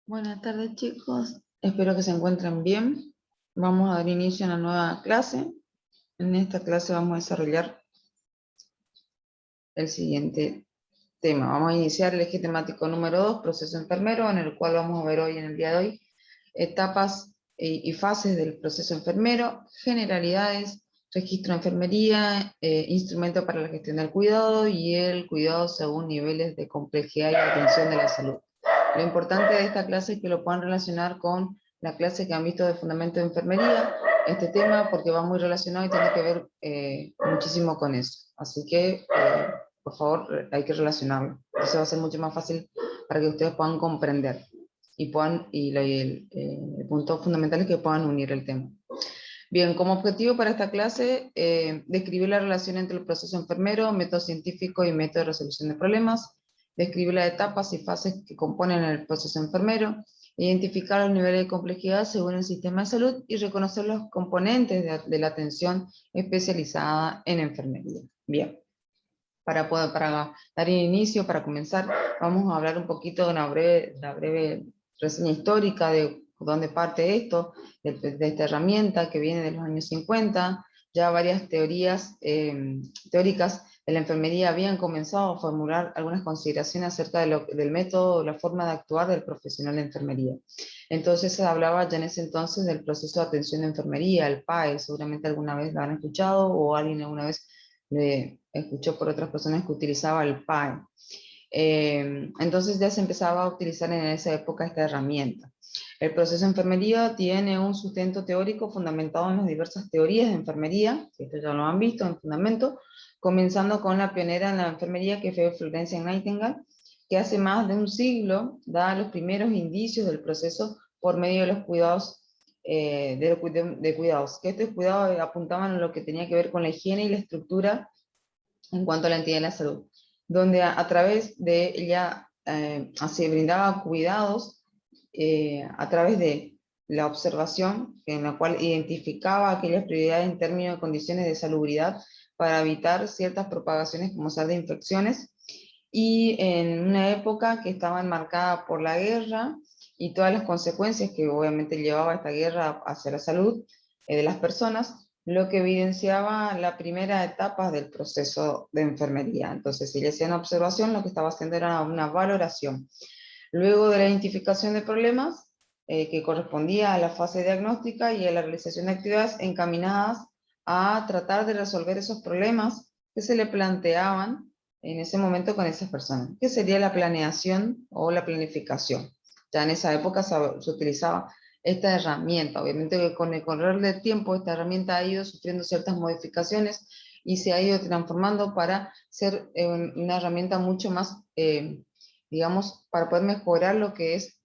Buenas tardes, chicos. Espero que se encuentren bien. Vamos a dar inicio a una nueva clase. En esta clase vamos a desarrollar el siguiente tema. Vamos a iniciar el eje temático número 2, proceso enfermero, en el cual vamos a ver hoy, en el día de hoy, etapas y fases del proceso enfermero, generalidades, registro de enfermería, instrumento para la gestión del cuidado y el cuidado según niveles de complejidad y atención de la salud. Lo importante de esta clase es que lo puedan relacionar con la clase que han visto de fundamento de enfermería, este tema, porque va muy relacionado y tiene que ver muchísimo con eso. Así que, por favor, hay que relacionarlo. Eso va a ser mucho más fácil para que ustedes puedan comprender y el punto fundamental es que puedan unir el tema. Bien, como objetivo para esta clase, describir la relación entre el proceso enfermero, método científico y método de resolución de problemas, describir las etapas y fases que componen el proceso enfermero, identificar los niveles de complejidad según el sistema de salud y reconocer los componentes de la atención especializada en enfermería. Bien, para dar inicio, para comenzar, vamos a hablar un poquito de una breve reseña histórica de dónde parte esto, de esta herramienta que viene de los años 50. Ya varias teorías teóricas de la enfermería habían comenzado a formular algunas consideraciones acerca del método, la forma de actuar del profesional de enfermería. Entonces se hablaba ya en ese entonces del proceso de atención de enfermería, el PAE, seguramente alguna vez lo han escuchado o alguien alguna vez escuchó por otras personas que utilizaba el PAE. Entonces ya se empezaba a utilizar en esa época esta herramienta. El proceso de enfermería tiene un sustento teórico fundamentado en las diversas teorías de enfermería, que esto ya lo han visto en fundamento, comenzando con la pionera en la enfermería que fue Florence Nightingale, que hace más de un siglo da los primeros indicios del proceso por medio de los cuidados de cuidados, que estos cuidados apuntaban a lo que tenía que ver con la higiene y la estructura en cuanto a la entidad de la salud, donde a través de ella se brindaba cuidados a través de la observación, en la cual identificaba aquellas prioridades en términos de condiciones de salubridad para evitar ciertas propagaciones como ser de infecciones, y en una época que estaba enmarcada por la guerra y todas las consecuencias que obviamente llevaba esta guerra hacia la salud de las personas, lo que evidenciaba la primera etapa del proceso de enfermería. Entonces, si le hacían observación, lo que estaba haciendo era una valoración. Luego de la identificación de problemas, que correspondía a la fase diagnóstica y a la realización de actividades encaminadas a tratar de resolver esos problemas que se le planteaban en ese momento con esas personas, que sería la planeación o la planificación. Ya en esa época se utilizaba esta herramienta. Obviamente que con el correr del tiempo esta herramienta ha ido sufriendo ciertas modificaciones y se ha ido transformando para ser una herramienta mucho más, digamos, para poder mejorar lo que es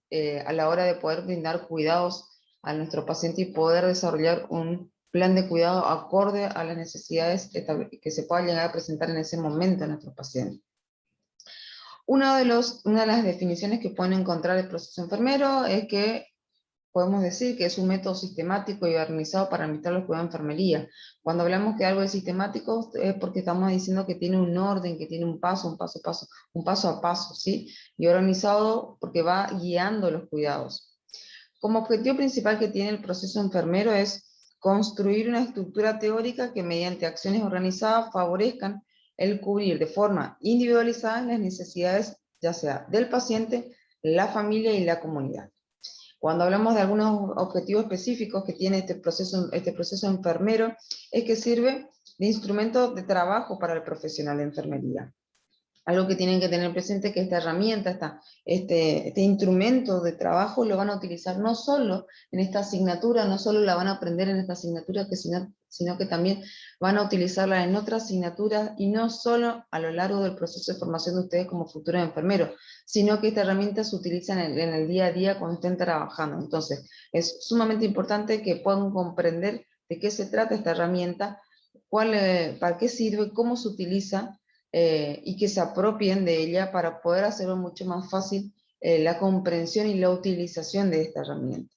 a la hora de poder brindar cuidados a nuestro paciente y poder desarrollar un plan de cuidado acorde a las necesidades que se puedan llegar a presentar en ese momento en nuestro paciente. Una de las definiciones que pueden encontrar el proceso enfermero es que podemos decir que es un método sistemático y organizado para administrar los cuidados de enfermería. Cuando hablamos que algo es sistemático es porque estamos diciendo que tiene un orden, que tiene un paso a paso, ¿sí? Y organizado porque va guiando los cuidados. Como objetivo principal que tiene el proceso enfermero es construir una estructura teórica que mediante acciones organizadas favorezcan el cubrir de forma individualizada las necesidades ya sea del paciente, la familia y la comunidad. Cuando hablamos de algunos objetivos específicos que tiene este proceso enfermero, es que sirve de instrumento de trabajo para el profesional de enfermería. Algo que tienen que tener presente es que esta herramienta, este instrumento de trabajo lo van a utilizar no solo en esta asignatura, no solo la van a aprender en esta asignatura, sino que también van a utilizarla en otras asignaturas y no solo a lo largo del proceso de formación de ustedes como futuros enfermeros, sino que esta herramienta se utiliza en el día a día cuando estén trabajando. Entonces, es sumamente importante que puedan comprender de qué se trata esta herramienta, para qué sirve, cómo se utiliza, y que se apropien de ella para poder hacerlo mucho más fácil la comprensión y la utilización de esta herramienta.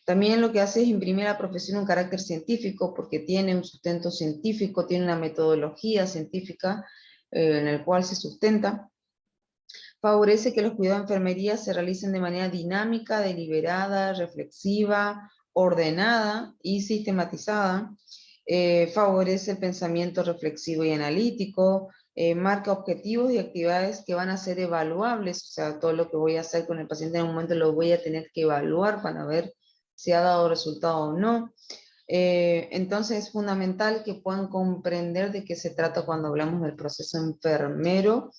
También lo que hace es imprimir a la profesión un carácter científico, porque tiene un sustento científico, tiene una metodología científica en el cual se sustenta, Favorece que los cuidados de enfermería se realicen de manera dinámica, deliberada, reflexiva, ordenada y sistematizada. Favorece el pensamiento reflexivo y analítico, marca objetivos y actividades que van a ser evaluables, o sea, todo lo que voy a hacer con el paciente en un momento lo voy a tener que evaluar para ver si ha dado resultado o no. Entonces es fundamental que puedan comprender de qué se trata cuando hablamos del proceso enfermero,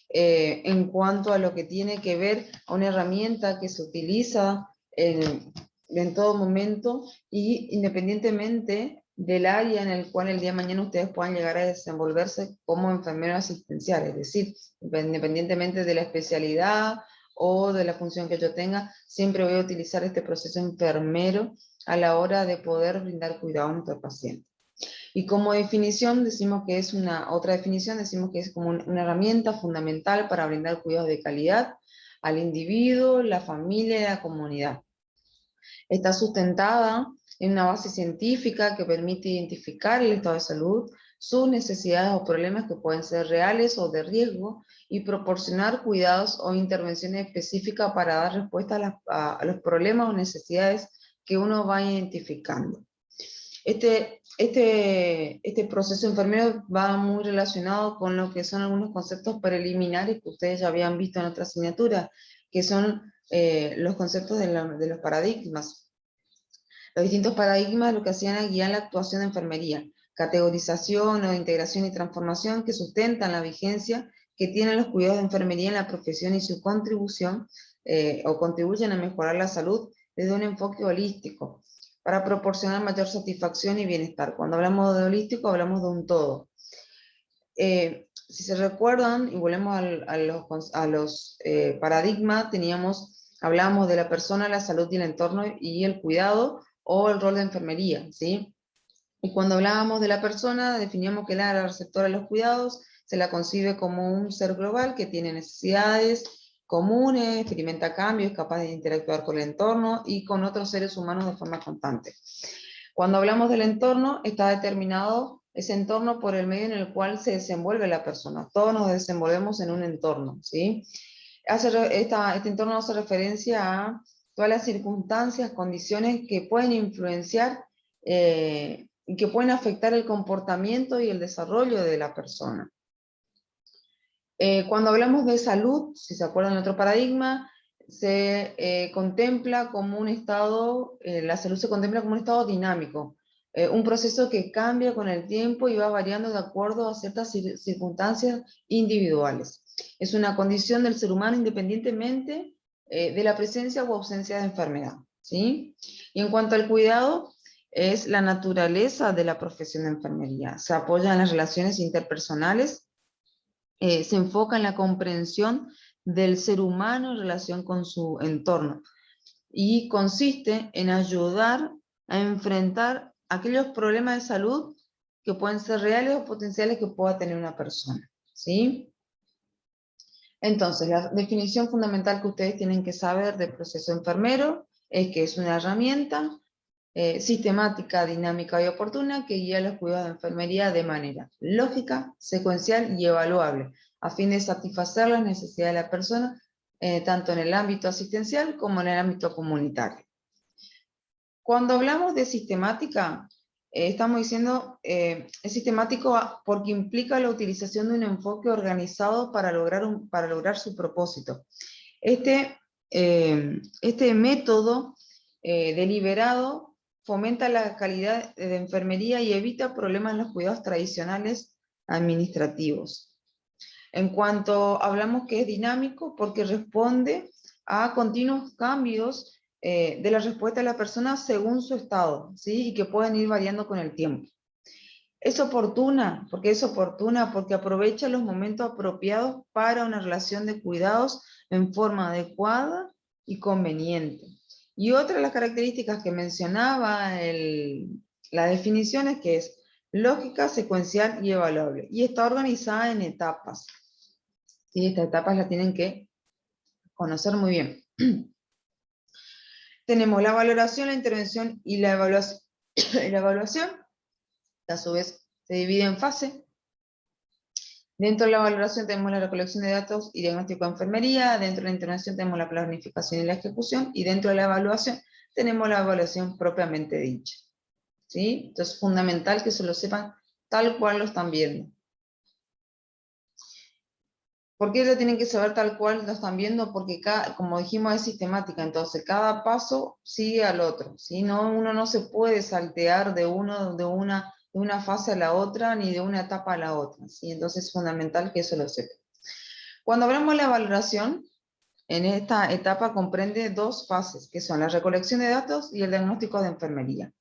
en cuanto a lo que tiene que ver a una herramienta que se utiliza en todo momento y independientemente del área en el cual el día de mañana ustedes puedan llegar a desenvolverse como enfermero asistencial, es decir, independientemente de la especialidad o de la función que yo tenga, siempre voy a utilizar este proceso enfermero a la hora de poder brindar cuidado a nuestro paciente. Y como definición decimos que es otra definición, decimos que es como una herramienta fundamental para brindar cuidados de calidad al individuo, la familia y la comunidad. Está sustentada en una base científica que permite identificar el estado de salud, sus necesidades o problemas que pueden ser reales o de riesgo y proporcionar cuidados o intervenciones específicas para dar respuesta a los problemas o necesidades que uno va identificando. Este proceso enfermero va muy relacionado con lo que son algunos conceptos preliminares que ustedes ya habían visto en otra asignatura, que son los conceptos de los paradigmas. Los distintos paradigmas lo que hacían era guiar la actuación de enfermería, categorización o integración y transformación que sustentan la vigencia que tienen los cuidados de enfermería en la profesión y su contribución o contribuyen a mejorar la salud desde un enfoque holístico, para proporcionar mayor satisfacción y bienestar. Cuando hablamos de holístico, hablamos de un todo. Si se recuerdan, y volvemos a los paradigmas, hablábamos de la persona, la salud y el entorno y el cuidado, o el rol de enfermería, ¿sí? Y cuando hablábamos de la persona, definíamos que la receptora de los cuidados se la concibe como un ser global que tiene necesidades comunes, experimenta cambios, es capaz de interactuar con el entorno y con otros seres humanos de forma constante. Cuando hablamos del entorno, está determinado ese entorno por el medio en el cual se desenvuelve la persona. Todos nos desenvolvemos en un entorno, ¿sí? Este entorno hace referencia a todas las circunstancias, condiciones que pueden influenciar y que pueden afectar el comportamiento y el desarrollo de la persona. Cuando hablamos de salud, si se acuerdan de otro paradigma, se contempla como un estado, la salud se contempla como un estado dinámico, un proceso que cambia con el tiempo y va variando de acuerdo a ciertas circunstancias individuales. Es una condición del ser humano independientemente de la presencia o ausencia de enfermedad, ¿sí? Y en cuanto al cuidado, es la naturaleza de la profesión de enfermería. Se apoya en las relaciones interpersonales, se enfoca en la comprensión del ser humano en relación con su entorno y consiste en ayudar a enfrentar aquellos problemas de salud que pueden ser reales o potenciales que pueda tener una persona, ¿sí? Entonces, la definición fundamental que ustedes tienen que saber del proceso enfermero es que es una herramienta sistemática, dinámica y oportuna que guía los cuidados de enfermería de manera lógica, secuencial y evaluable, a fin de satisfacer las necesidades de la persona, tanto en el ámbito asistencial como en el ámbito comunitario. Cuando hablamos de sistemática, estamos diciendo, es sistemático porque implica la utilización de un enfoque organizado para lograr su propósito. Este método deliberado fomenta la calidad de enfermería y evita problemas en los cuidados tradicionales administrativos. En cuanto hablamos que es dinámico, porque responde a continuos cambios de la respuesta de la persona según su estado, ¿sí? Y que pueden ir variando con el tiempo. Es oportuna, porque aprovecha los momentos apropiados para una relación de cuidados en forma adecuada y conveniente. Y otra de las características que mencionaba la definición es que es lógica, secuencial y evaluable. Y está organizada en etapas. ¿Sí? Estas etapas las tienen que conocer muy bien. Tenemos la valoración, la intervención y la evaluación. La evaluación, a su vez, se divide en fases. Dentro de la valoración tenemos la recolección de datos y diagnóstico de enfermería, dentro de la intervención tenemos la planificación y la ejecución, y dentro de la evaluación tenemos la evaluación propiamente dicha. ¿Sí? Entonces es fundamental que se lo sepan tal cual lo están viendo. ¿Por qué lo tienen que saber tal cual lo están viendo? Porque, como dijimos, es sistemática, entonces cada paso sigue al otro, ¿sí? No, uno no se puede saltear de una fase a la otra, ni de una etapa a la otra, ¿sí? Entonces es fundamental que eso lo sepan. Cuando hablamos de la valoración, en esta etapa comprende dos fases, que son la recolección de datos y el diagnóstico de enfermería.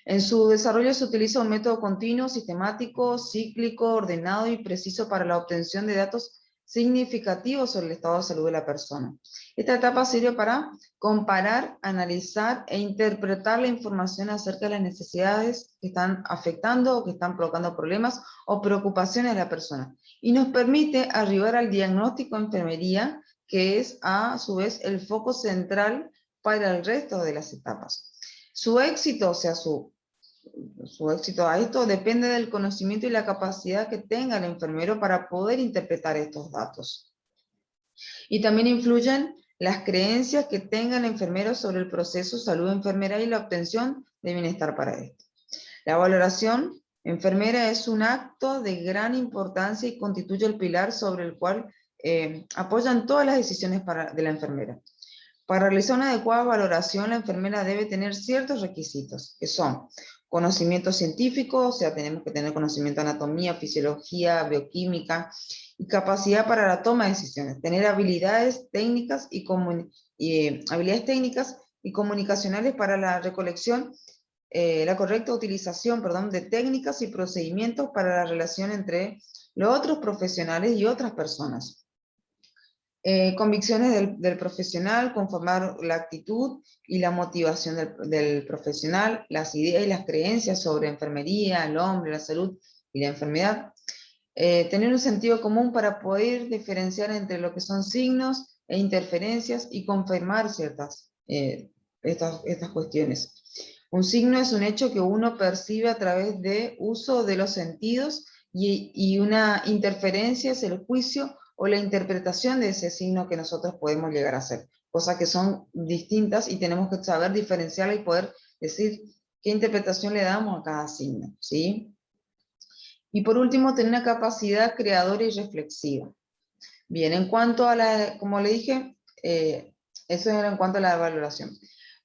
En su desarrollo se utiliza un método continuo, sistemático, cíclico, ordenado y preciso para la obtención de datos significativos sobre el estado de salud de la persona. Esta etapa sirve para comparar, analizar e interpretar la información acerca de las necesidades que están afectando o que están provocando problemas o preocupaciones de la persona. Y nos permite arribar al diagnóstico de enfermería, que es a su vez el foco central para el resto de las etapas. Su éxito, o sea, su éxito a esto depende del conocimiento y la capacidad que tenga el enfermero para poder interpretar estos datos. Y también influyen las creencias que tenga el enfermero sobre el proceso salud enfermera y la obtención de bienestar para esto. La valoración enfermera es un acto de gran importancia y constituye el pilar sobre el cual apoyan todas las decisiones de la enfermera. Para realizar una adecuada valoración, la enfermera debe tener ciertos requisitos, que son conocimiento científico, o sea, tenemos que tener conocimiento de anatomía, fisiología, bioquímica, y capacidad para la toma de decisiones, tener habilidades técnicas y comunicacionales para la recolección, la correcta utilización, de técnicas y procedimientos para la relación entre los otros profesionales y otras personas. Convicciones del profesional, conformar la actitud y la motivación del profesional, las ideas y las creencias sobre enfermería, el hombre, la salud y la enfermedad. Tener un sentido común para poder diferenciar entre lo que son signos e interferencias y confirmar estas cuestiones. Un signo es un hecho que uno percibe a través de uso de los sentidos y una interferencia es el juicio o la interpretación de ese signo que nosotros podemos llegar a hacer, cosas que son distintas y tenemos que saber diferenciarla y poder decir qué interpretación le damos a cada signo, ¿sí? Y por último, tener una capacidad creadora y reflexiva. Bien, en cuanto a como le dije, eso era en cuanto a la valoración.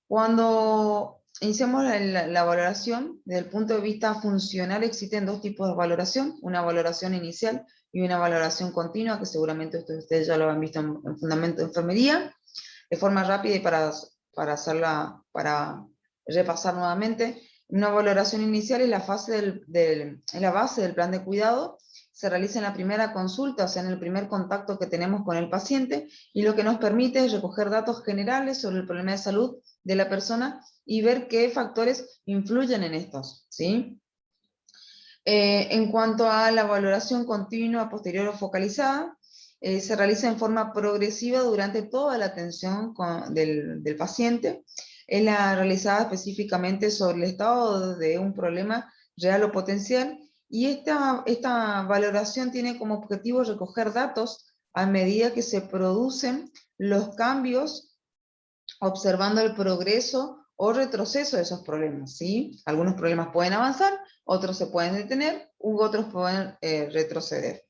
Cuando iniciamos la valoración, desde el punto de vista funcional, existen dos tipos de valoración, una valoración inicial y una valoración continua, que seguramente ustedes ya lo han visto en Fundamento de Enfermería. De forma rápida y para repasar nuevamente, una valoración inicial es la base del plan de cuidado, se realiza en la primera consulta, o sea, en el primer contacto que tenemos con el paciente, y lo que nos permite es recoger datos generales sobre el problema de salud de la persona y ver qué factores influyen en estos, ¿sí? En cuanto a la valoración continua, posterior o focalizada, se realiza en forma progresiva durante toda la atención del paciente. Es la realizada específicamente sobre el estado de un problema real o potencial, y esta valoración tiene como objetivo recoger datos a medida que se producen los cambios, observando el progreso o retroceso de esos problemas, ¿sí? Algunos problemas pueden avanzar, otros se pueden detener, u otros pueden retroceder.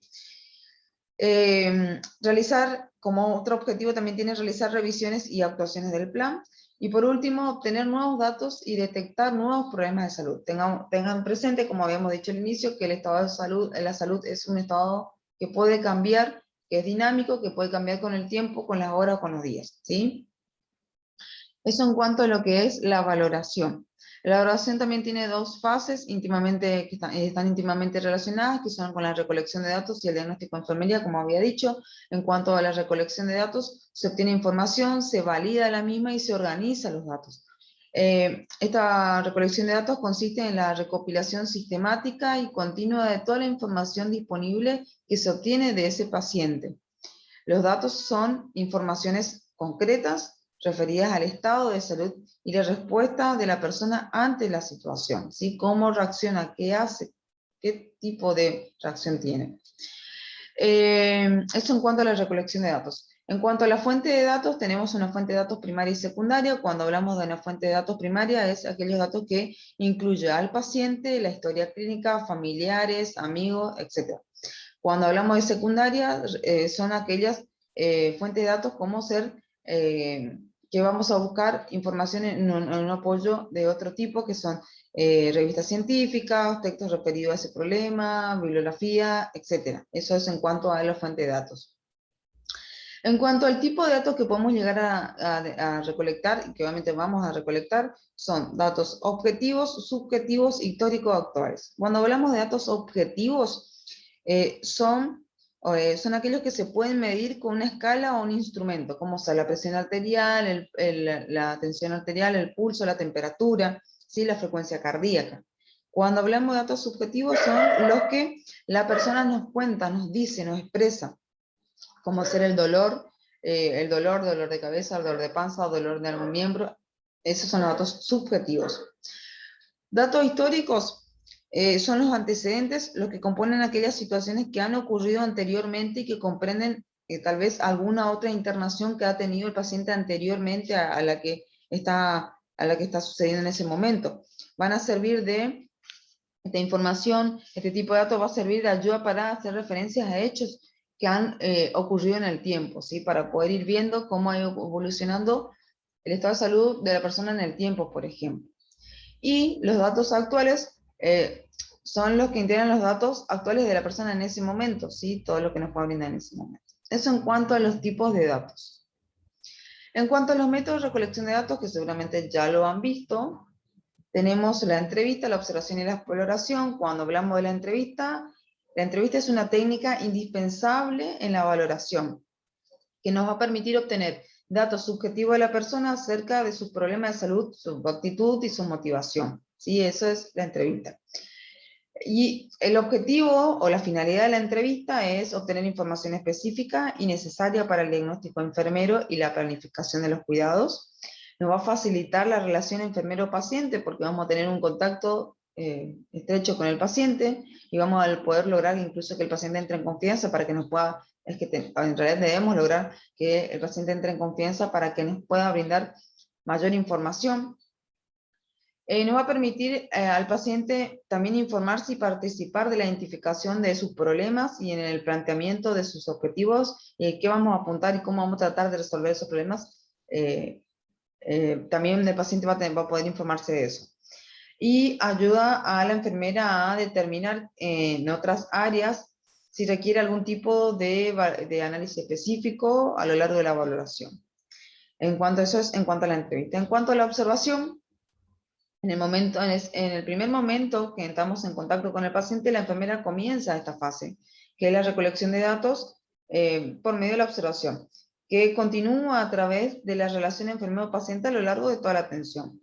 Como otro objetivo también tiene realizar revisiones y actuaciones del plan. Y por último, obtener nuevos datos y detectar nuevos problemas de salud. Tengan presente, como habíamos dicho al inicio, que el estado de salud, la salud es un estado que puede cambiar, que es dinámico, que puede cambiar con el tiempo, con las horas o con los días, ¿sí? Eso en cuanto a lo que es la valoración. La valoración también tiene dos fases que están íntimamente relacionadas, que son con la recolección de datos y el diagnóstico de enfermería, como había dicho. En cuanto a la recolección de datos, se obtiene información, se valida la misma y se organiza los datos. Esta recolección de datos consiste en la recopilación sistemática y continua de toda la información disponible que se obtiene de ese paciente. Los datos son informaciones concretas referidas al estado de salud y la respuesta de la persona ante la situación, ¿sí? Cómo reacciona, qué hace, qué tipo de reacción tiene. Esto en cuanto a la recolección de datos. En cuanto a la fuente de datos, tenemos una fuente de datos primaria y secundaria. Cuando hablamos de una fuente de datos primaria, es aquellos datos que incluye al paciente, la historia clínica, familiares, amigos, etc. Cuando hablamos de secundaria, son aquellas fuentes de datos como ser que vamos a buscar información en un apoyo de otro tipo, que son revistas científicas, textos referidos a ese problema, bibliografía, etc. Eso es en cuanto a la fuente de datos. En cuanto al tipo de datos que podemos llegar a recolectar, y que obviamente vamos a recolectar, son datos objetivos, subjetivos, históricos, actuales. Cuando hablamos de datos objetivos, son aquellos que se pueden medir con una escala o un instrumento, como sea la presión arterial, la tensión arterial, el pulso, la temperatura, ¿sí? La frecuencia cardíaca. Cuando hablamos de datos subjetivos, son los que la persona nos cuenta, nos dice, nos expresa, como ser dolor de cabeza, dolor de panza, dolor de algún miembro. Esos son los datos subjetivos. Datos históricos son los antecedentes, los que componen aquellas situaciones que han ocurrido anteriormente y que comprenden tal vez alguna otra internación que ha tenido el paciente anteriormente a la que está sucediendo en ese momento. Van a servir de esta información, este tipo de datos va a servir de ayuda para hacer referencias a hechos que han ocurrido en el tiempo, ¿sí? Para poder ir viendo cómo ha ido evolucionando el estado de salud de la persona en el tiempo, por ejemplo. Y los datos actuales son los que integran los datos actuales de la persona en ese momento, ¿sí? Todo lo que nos puede brindar en ese momento. Eso en cuanto a los tipos de datos. En cuanto a los métodos de recolección de datos, que seguramente ya lo han visto, tenemos la entrevista, la observación y la exploración. Cuando hablamos de la entrevista es una técnica indispensable en la valoración, que nos va a permitir obtener datos subjetivos de la persona acerca de sus problemas de salud, su actitud y su motivación. ¿Sí? Eso es la entrevista. Y el objetivo o la finalidad de la entrevista es obtener información específica y necesaria para el diagnóstico enfermero y la planificación de los cuidados. Nos va a facilitar la relación enfermero-paciente porque vamos a tener un contacto estrecho con el paciente y vamos a poder lograr incluso que el paciente entre en confianza para que nos pueda, en realidad debemos lograr que el paciente entre en confianza para que nos pueda brindar mayor información. Nos va a permitir al paciente también informarse y participar de la identificación de sus problemas y en el planteamiento de sus objetivos, qué vamos a apuntar y cómo vamos a tratar de resolver esos problemas. También el paciente va a poder informarse de eso. Y ayuda a la enfermera a determinar en otras áreas si requiere algún tipo de análisis específico a lo largo de la valoración. En cuanto a eso es en cuanto a la entrevista. En cuanto a la observación, en el primer momento que entramos en contacto con el paciente, la enfermera comienza esta fase, que es la recolección de datos por medio de la observación, que continúa a través de la relación enfermero-paciente a lo largo de toda la atención.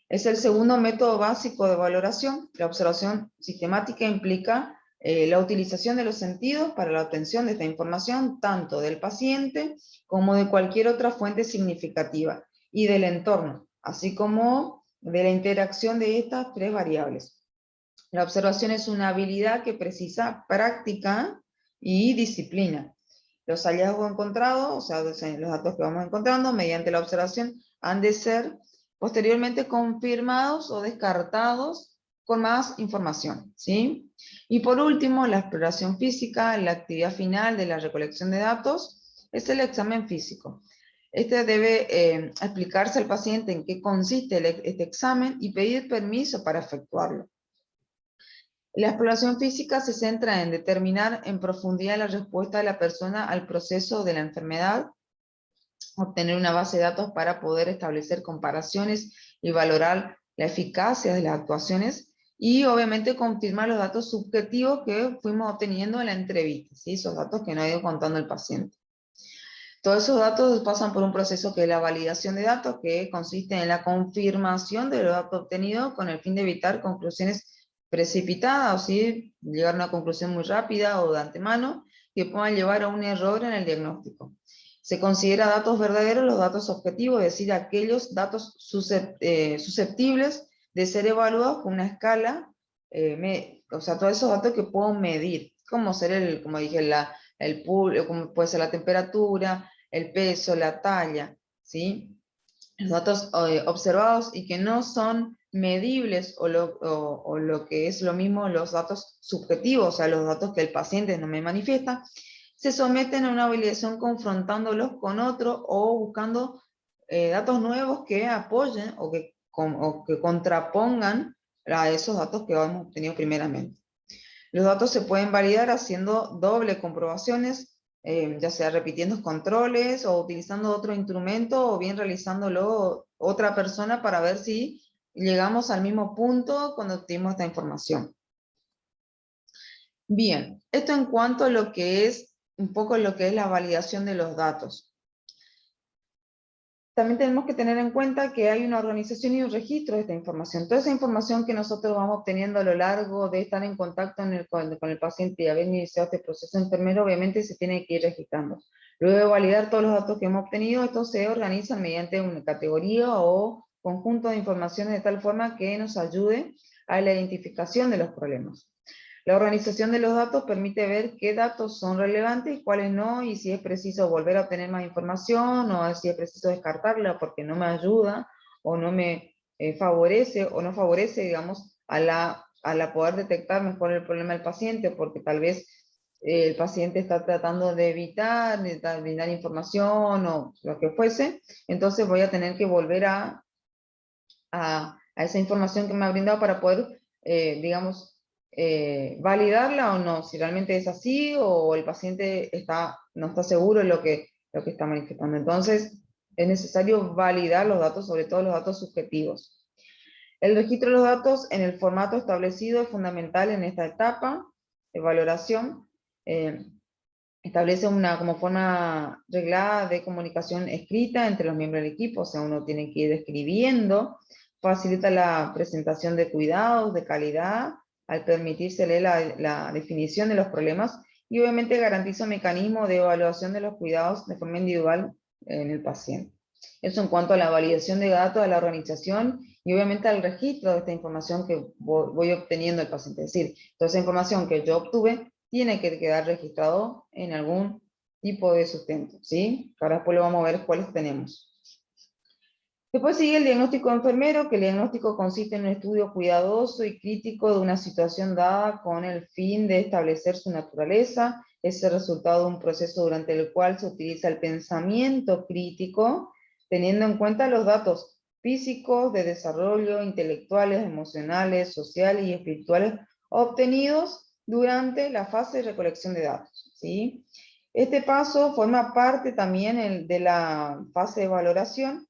Es el segundo método básico de valoración. La observación sistemática implica la utilización de los sentidos para la obtención de esta información, tanto del paciente como de cualquier otra fuente significativa, y del entorno, así como de la interacción de estas tres variables. La observación es una habilidad que precisa práctica y disciplina. Los hallazgos encontrados, o sea, los datos que vamos encontrando mediante la observación, han de ser posteriormente confirmados o descartados con más información, ¿sí? Y por último, la exploración física, la actividad final de la recolección de datos, es el examen físico. Este debe explicarse al paciente en qué consiste este examen y pedir permiso para efectuarlo. La exploración física se centra en determinar en profundidad la respuesta de la persona al proceso de la enfermedad, obtener una base de datos para poder establecer comparaciones y valorar la eficacia de las actuaciones, y obviamente confirmar los datos subjetivos que fuimos obteniendo en la entrevista, ¿sí? Esos datos que nos ha ido contando el paciente. Todos esos datos pasan por un proceso que es la validación de datos, que consiste en la confirmación de los datos obtenidos con el fin de evitar conclusiones precipitadas, o ¿sí? Llegar a una conclusión muy rápida o de antemano que puedan llevar a un error en el diagnóstico. Se considera datos verdaderos los datos objetivos, es decir, aquellos datos susceptibles de ser evaluados con una escala, o sea, todos esos datos que puedo medir, como ser como dije, como puede ser la temperatura, el peso, la talla, ¿sí? Los datos observados y que no son medibles o lo que es lo mismo los datos subjetivos, o sea, los datos que el paciente no me manifiesta, se someten a una validación confrontándolos con otro o buscando datos nuevos que apoyen o que contrapongan a esos datos que hemos obtenido primeramente. Los datos se pueden validar haciendo doble comprobaciones, ya sea repitiendo controles o utilizando otro instrumento o bien realizándolo otra persona para ver si llegamos al mismo punto cuando obtuvimos esta información. Bien, esto en cuanto a lo que es un poco lo que es la validación de los datos. También tenemos que tener en cuenta que hay una organización y un registro de esta información. Toda esa información que nosotros vamos obteniendo a lo largo de estar en contacto con el paciente y haber iniciado este proceso enfermero, obviamente se tiene que ir registrando. Luego de validar todos los datos que hemos obtenido, estos se organizan mediante una categoría o conjunto de informaciones de tal forma que nos ayude a la identificación de los problemas. La organización de los datos permite ver qué datos son relevantes y cuáles no, y si es preciso volver a obtener más información, o si es preciso descartarla porque no me ayuda, o no me favorece, o no favorece, digamos, a la poder detectar mejor el problema del paciente, porque tal vez el paciente está tratando de evitar, de brindar información, o lo que fuese, entonces voy a tener que volver a esa información que me ha brindado para poder, digamos, validarla o no, si realmente es así o el paciente no está seguro de lo que está manifestando. Entonces, es necesario validar los datos, sobre todo los datos subjetivos. El registro de los datos en el formato establecido es fundamental en esta etapa de valoración. Establece una como forma reglada de comunicación escrita entre los miembros del equipo, o sea, uno tiene que ir escribiendo, facilita la presentación de cuidados, de calidad, al permitírsele la definición de los problemas, y obviamente garantiza un mecanismo de evaluación de los cuidados de forma individual en el paciente. Eso en cuanto a la validación de datos de la organización y obviamente al registro de esta información que voy obteniendo del paciente. Es decir, toda esa información que yo obtuve tiene que quedar registrado en algún tipo de sustento, ¿sí? Ahora después lo vamos a ver cuáles tenemos. Después sigue el diagnóstico enfermero, que el diagnóstico consiste en un estudio cuidadoso y crítico de una situación dada con el fin de establecer su naturaleza. Es el resultado de un proceso durante el cual se utiliza el pensamiento crítico, teniendo en cuenta los datos físicos, de desarrollo, intelectuales, emocionales, sociales y espirituales obtenidos durante la fase de recolección de datos, ¿sí? Este paso forma parte también de la fase de valoración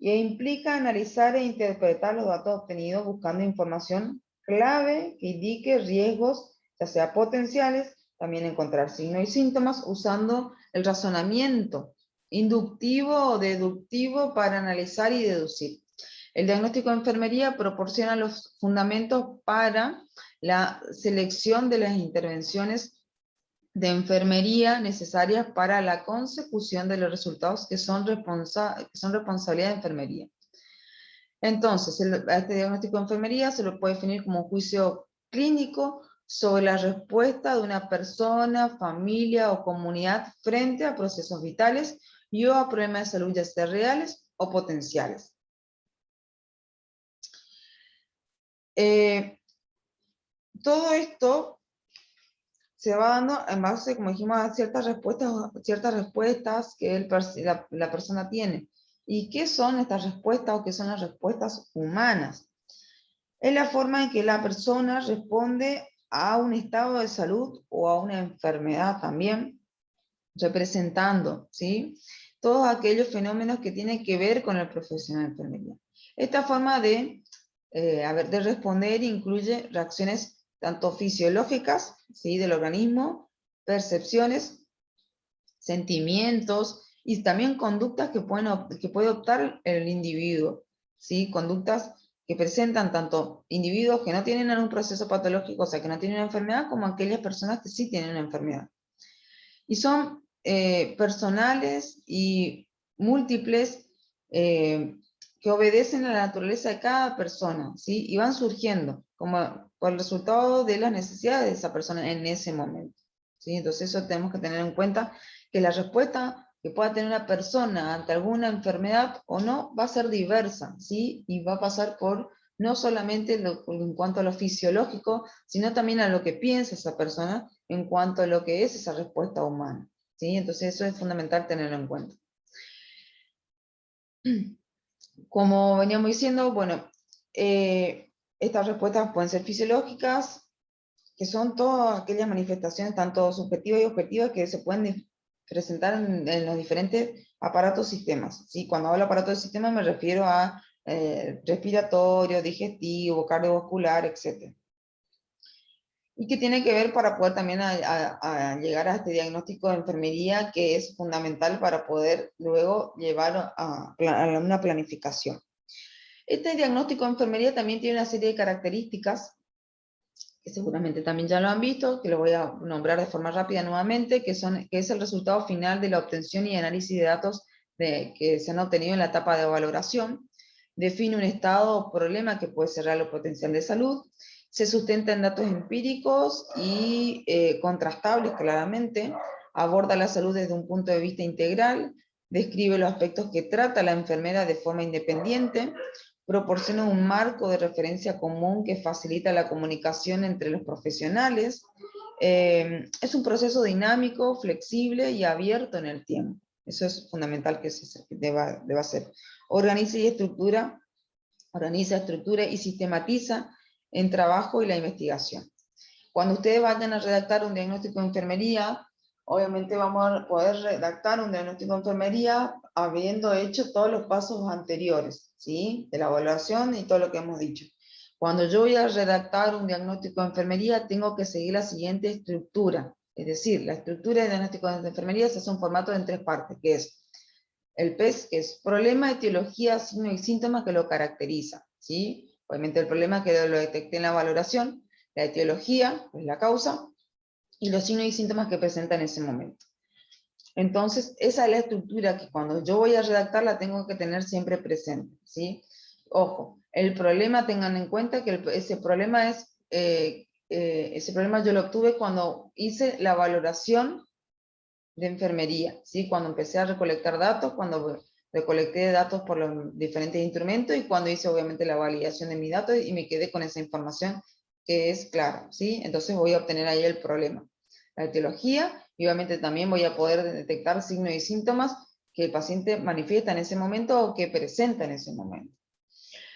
e implica analizar e interpretar los datos obtenidos buscando información clave que indique riesgos, ya sea potenciales, también encontrar signos y síntomas usando el razonamiento inductivo o deductivo para analizar y deducir. El diagnóstico de enfermería proporciona los fundamentos para la selección de las intervenciones de enfermería necesarias para la consecución de los resultados que son responsabilidad de enfermería. Entonces, a este diagnóstico de enfermería se lo puede definir como un juicio clínico sobre la respuesta de una persona, familia o comunidad frente a procesos vitales y o a problemas de salud ya sea reales o potenciales. Todo esto se va dando en base, como dijimos, a ciertas respuestas que la persona tiene. ¿Y qué son estas respuestas o qué son las respuestas humanas? Es la forma en que la persona responde a un estado de salud o a una enfermedad también, representando, ¿sí?, todos aquellos fenómenos que tienen que ver con el profesional de enfermería. Esta forma de responder incluye reacciones tanto fisiológicas, ¿sí?, del organismo, percepciones, sentimientos y también conductas que puede optar el individuo, ¿sí?, conductas que presentan tanto individuos que no tienen un proceso patológico, o sea, que no tienen una enfermedad, como aquellas personas que sí tienen una enfermedad. Y son personales y múltiples que obedecen a la naturaleza de cada persona, ¿sí? Y van surgiendo como por el resultado de las necesidades de esa persona en ese momento. ¿sí? Entonces eso tenemos que tener en cuenta, que la respuesta que pueda tener una persona ante alguna enfermedad o no va a ser diversa, ¿sí? Y va a pasar por no solamente en cuanto a lo fisiológico, sino también a lo que piensa esa persona en cuanto a lo que es esa respuesta humana, ¿sí? Entonces eso es fundamental tenerlo en cuenta. Como veníamos diciendo, bueno, estas respuestas pueden ser fisiológicas, que son todas aquellas manifestaciones, tanto subjetivas y objetivas, que se pueden presentar en los diferentes aparatos sistemas, ¿sí? Cuando hablo de aparato de sistema me refiero a respiratorio, digestivo, cardiovascular, etc. Y que tiene que ver para poder también a llegar a este diagnóstico de enfermería, que es fundamental para poder luego llevar a una planificación. Este diagnóstico de enfermería también tiene una serie de características que seguramente también ya lo han visto, que lo voy a nombrar de forma rápida nuevamente, que es el resultado final de la obtención y análisis de datos que se han obtenido en la etapa de valoración. Define un estado o problema que puede ser real o potencial de salud. Se sustenta en datos empíricos y contrastables claramente. Aborda la salud desde un punto de vista integral. Describe los aspectos que trata la enfermera de forma independiente. Proporciona un marco de referencia común que facilita la comunicación entre los profesionales. Es un proceso dinámico, flexible y abierto en el tiempo. Eso es fundamental que se deba ser. Organiza, estructura y sistematiza en trabajo y la investigación. Cuando ustedes vayan a redactar un diagnóstico de enfermería, obviamente vamos a poder redactar un diagnóstico de enfermería habiendo hecho todos los pasos anteriores, ¿sí? De la evaluación y todo lo que hemos dicho. Cuando yo voy a redactar un diagnóstico de enfermería, tengo que seguir la siguiente estructura. Es decir, la estructura de diagnóstico de enfermería se hace un formato en 3 partes, que es el PES, que es problema, etiología, signo y síntomas que lo caracteriza, ¿sí? Obviamente el problema que lo detecté en la valoración, la etiología, pues la causa, y los signos y síntomas que presenta en ese momento. Entonces, esa es la estructura que cuando yo voy a redactar la tengo que tener siempre presente, ¿sí? Ojo, el problema, tengan en cuenta que ese problema yo lo obtuve cuando hice la valoración de enfermería, ¿sí? Cuando empecé a recolectar datos, cuando recolecté datos por los diferentes instrumentos y cuando hice obviamente la validación de mis datos y me quedé con esa información que es clara, ¿sí? Entonces voy a obtener ahí el problema. La etiología, y obviamente también voy a poder detectar signos y síntomas que el paciente manifiesta en ese momento o que presenta en ese momento.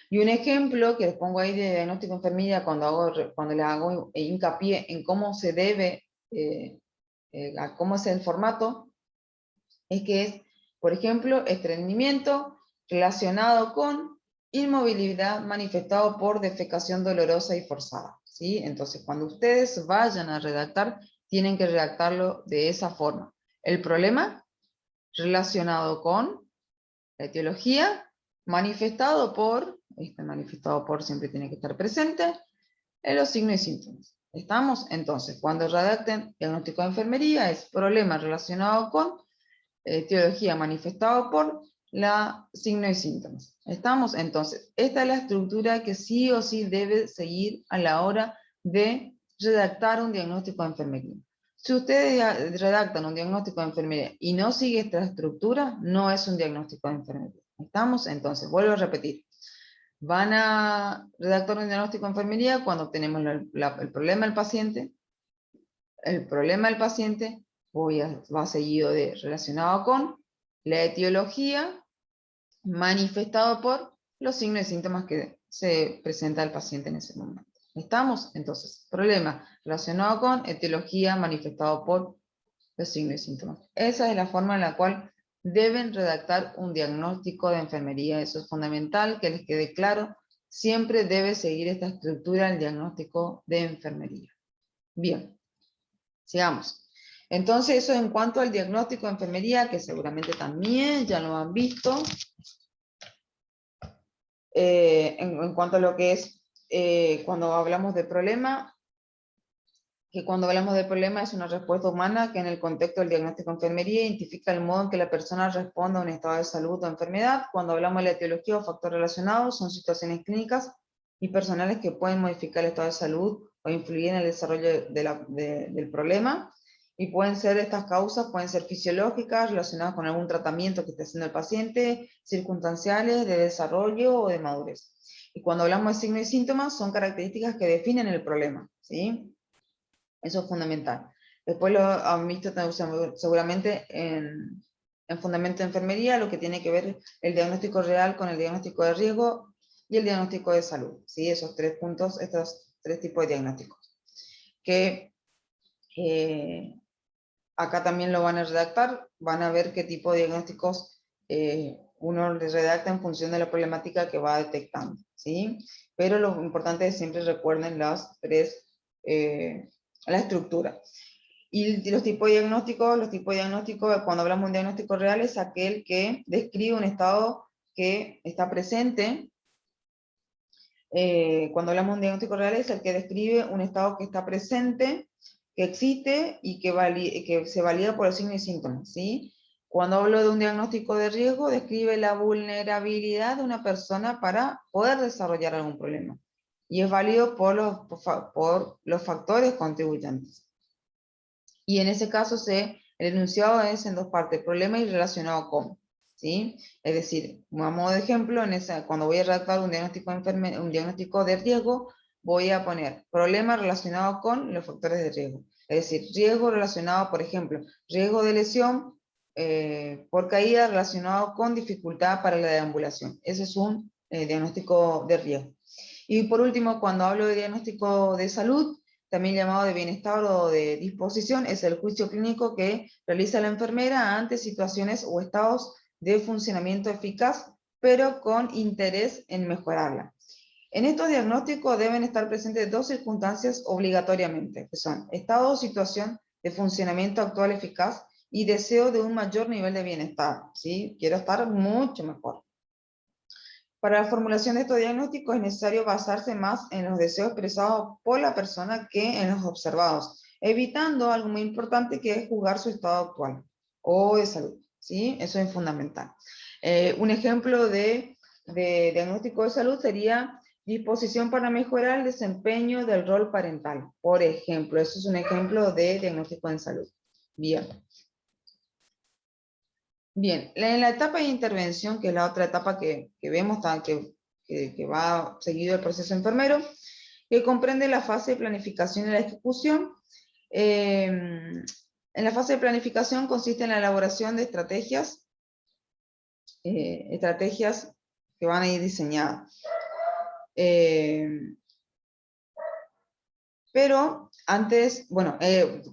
Y un ejemplo que les pongo ahí de diagnóstico de enfermería cuando les hago hincapié en cómo se debe a cómo es el formato, es que es, por ejemplo, estreñimiento relacionado con inmovilidad manifestado por defecación dolorosa y forzada, ¿sí? Entonces, cuando ustedes vayan a redactar, tienen que redactarlo de esa forma. El problema relacionado con la etiología, manifestado por siempre tiene que estar presente, en los signos y síntomas. ¿Estamos? Entonces, cuando redacten diagnóstico de enfermería, es problema relacionado con etiología manifestado por la signo y síntomas. ¿Estamos? Entonces, esta es la estructura que sí o sí debe seguir a la hora de redactar un diagnóstico de enfermería. Si ustedes redactan un diagnóstico de enfermería y no sigue esta estructura, no es un diagnóstico de enfermería. ¿Estamos? Entonces, vuelvo a repetir. Van a redactar un diagnóstico de enfermería cuando tenemos el problema del paciente. El problema del paciente va seguido de relacionado con la etiología manifestado por los signos y síntomas que se presenta el paciente en ese momento. ¿Estamos? Entonces, problema relacionado con etiología manifestado por los signos y síntomas. Esa es la forma en la cual deben redactar un diagnóstico de enfermería. Eso es fundamental, que les quede claro. Siempre debe seguir esta estructura el diagnóstico de enfermería. Bien, sigamos. Entonces, eso en cuanto al diagnóstico de enfermería, que seguramente también ya lo han visto. En cuanto a lo que es cuando hablamos de problema, que cuando hablamos de problema es una respuesta humana que en el contexto del diagnóstico de enfermería identifica el modo en que la persona responde a un estado de salud o enfermedad. Cuando hablamos de la etiología o factor relacionado, son situaciones clínicas y personales que pueden modificar el estado de salud o influir en el desarrollo del problema. Y pueden ser estas causas, pueden ser fisiológicas, relacionadas con algún tratamiento que esté haciendo el paciente, circunstanciales, de desarrollo o de madurez. Y cuando hablamos de signos y síntomas, son características que definen el problema, ¿sí? Eso es fundamental. Después lo han visto seguramente en fundamento de enfermería, lo que tiene que ver el diagnóstico real con el diagnóstico de riesgo y el diagnóstico de salud, ¿sí? Esos tres puntos, estos tres tipos de diagnósticos. Que acá también lo van a redactar, van a ver qué tipo de diagnósticos uno les redacta en función de la problemática que va detectando, ¿sí? Pero lo importante es siempre recuerden las tres, la estructura. Y los tipos de diagnósticos, cuando hablamos de un diagnóstico real, es aquel que describe un estado que está presente. Cuando hablamos de un diagnóstico real es el que describe un estado que está presente, que existe y que se valida por el signo y síntomas, ¿sí? Cuando hablo de un diagnóstico de riesgo, describe la vulnerabilidad de una persona para poder desarrollar algún problema. Y es válido por los factores contribuyentes. Y en ese caso el enunciado es en dos partes, problema y relacionado con, ¿sí? Es decir, a modo de ejemplo, cuando voy a redactar un diagnóstico de riesgo, voy a poner problema relacionado con los factores de riesgo. Es decir, riesgo relacionado, por ejemplo, riesgo de lesión por caída relacionado con dificultad para la deambulación. Ese es un diagnóstico de riesgo. Y por último, cuando hablo de diagnóstico de salud, también llamado de bienestar o de disposición, es el juicio clínico que realiza la enfermera ante situaciones o estados de funcionamiento eficaz, pero con interés en mejorarla. En estos diagnósticos deben estar presentes dos circunstancias obligatoriamente, que son estado o situación de funcionamiento actual eficaz y deseo de un mayor nivel de bienestar, ¿sí? Quiero estar mucho mejor. Para la formulación de estos diagnósticos es necesario basarse más en los deseos expresados por la persona que en los observados, evitando algo muy importante que es juzgar su estado actual o de salud, ¿sí? Eso es fundamental. Un ejemplo de diagnóstico de salud sería disposición para mejorar el desempeño del rol parental, por ejemplo. Eso es un ejemplo de diagnóstico en salud. Bien. Bien, en la etapa de intervención, que es la otra etapa que vemos, que va seguido el proceso enfermero, que comprende la fase de planificación y la ejecución. En la fase de planificación consiste en la elaboración de estrategias que van a ir diseñadas. Pero antes, bueno,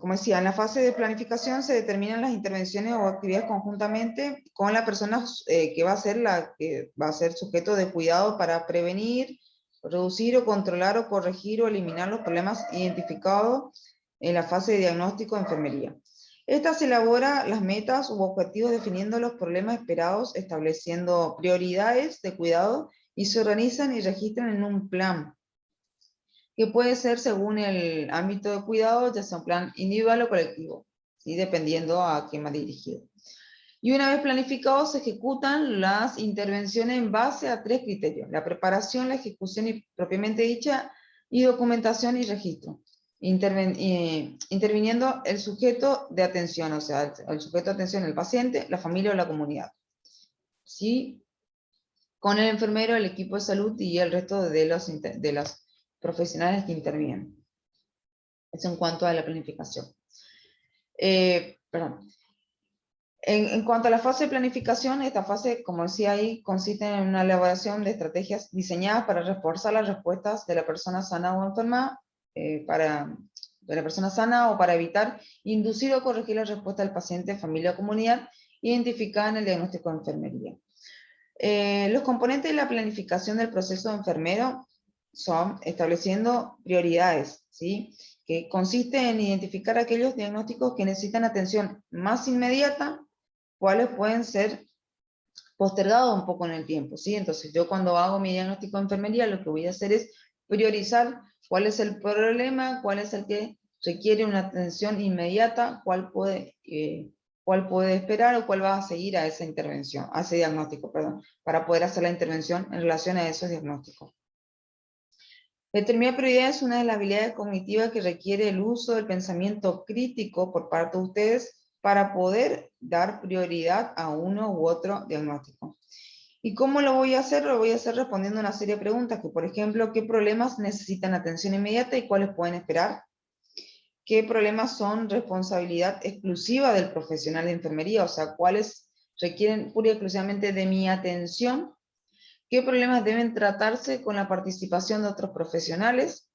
como decía, en la fase de planificación se determinan las intervenciones o actividades conjuntamente con la persona que va a ser sujeto de cuidado para prevenir, reducir o controlar o corregir o eliminar los problemas identificados en la fase de diagnóstico de enfermería. Esta se elabora las metas u objetivos definiendo los problemas esperados, estableciendo prioridades de cuidado y se organizan y registran en un plan que puede ser según el ámbito de cuidado, ya sea un plan individual o colectivo, ¿sí? Dependiendo a quién va dirigido. Y una vez planificados, se ejecutan las intervenciones en base a tres criterios: la preparación, la ejecución propiamente dicha, y documentación y registro. Interviniendo el sujeto de atención, o sea, el sujeto de atención, el paciente, la familia o la comunidad, ¿sí? Con el enfermero, el equipo de salud y el resto de los profesionales que intervienen. Eso en cuanto a la planificación. Perdón. En cuanto a la fase de planificación, esta fase, como decía ahí, consiste en una elaboración de estrategias diseñadas para reforzar las respuestas de la persona sana o enferma, de la persona sana, o para evitar, inducir o corregir la respuesta del paciente, familia o comunidad, identificada en el diagnóstico de enfermería. Los componentes de la planificación del proceso enfermero son estableciendo prioridades, ¿sí? Que consiste en identificar aquellos diagnósticos que necesitan atención más inmediata, cuáles pueden ser postergados un poco en el tiempo, ¿sí? Entonces yo cuando hago mi diagnóstico de enfermería lo que voy a hacer es priorizar cuál es el problema, cuál es el que requiere una atención inmediata, cuál puede esperar o cuál va a seguir a esa intervención, a ese diagnóstico, perdón, para poder hacer la intervención en relación a esos diagnósticos. Determinar prioridades es una de las habilidades cognitivas que requiere el uso del pensamiento crítico por parte de ustedes para poder dar prioridad a uno u otro diagnóstico. ¿Y cómo lo voy a hacer? Lo voy a hacer respondiendo una serie de preguntas, que por ejemplo, ¿qué problemas necesitan atención inmediata y cuáles pueden esperar? ¿Qué problemas son responsabilidad exclusiva del profesional de enfermería? O sea, ¿cuáles requieren pura y exclusivamente de mi atención? ¿Qué problemas deben tratarse con la participación de otros profesionales?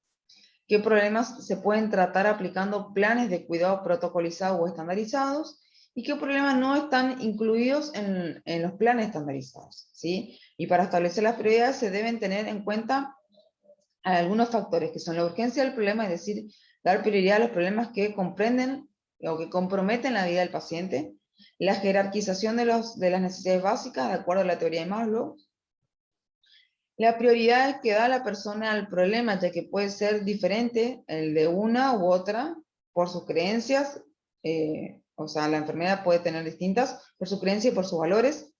¿Qué problemas se pueden tratar aplicando planes de cuidado protocolizados o estandarizados? ¿Y qué problemas no están incluidos en los planes estandarizados? ¿Sí? Y para establecer las prioridades se deben tener en cuenta algunos factores, que son la urgencia del problema, es decir, dar prioridad a los problemas que comprenden o que comprometen la vida del paciente, la jerarquización de las necesidades básicas, de acuerdo a la teoría de Maslow, la prioridad que da la persona al problema, ya que puede ser diferente el de una u otra por sus creencias, o sea, la enfermedad puede tener distintas por su creencia y por sus valores,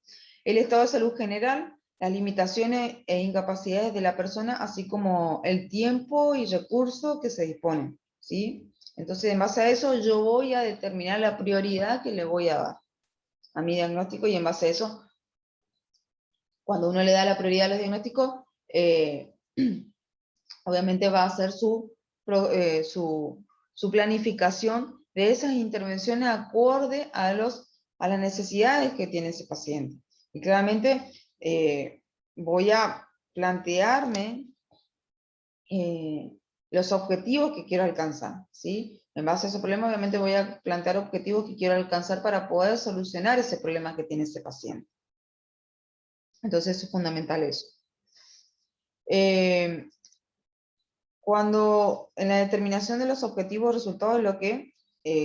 el estado de salud general, las limitaciones e incapacidades de la persona, así como el tiempo y recursos que se disponen, ¿sí? Entonces, en base a eso, yo voy a determinar la prioridad que le voy a dar a mi diagnóstico y en base a eso, cuando uno le da la prioridad a los diagnósticos, obviamente va a hacer su planificación de esas intervenciones acorde a las necesidades que tiene ese paciente. Y claramente voy a plantearme los objetivos que quiero alcanzar, ¿sí? En base a ese problema, obviamente voy a plantear objetivos que quiero alcanzar para poder solucionar ese problema que tiene ese paciente. Entonces es fundamental eso. Cuando en la determinación de los objetivos resultados, lo que,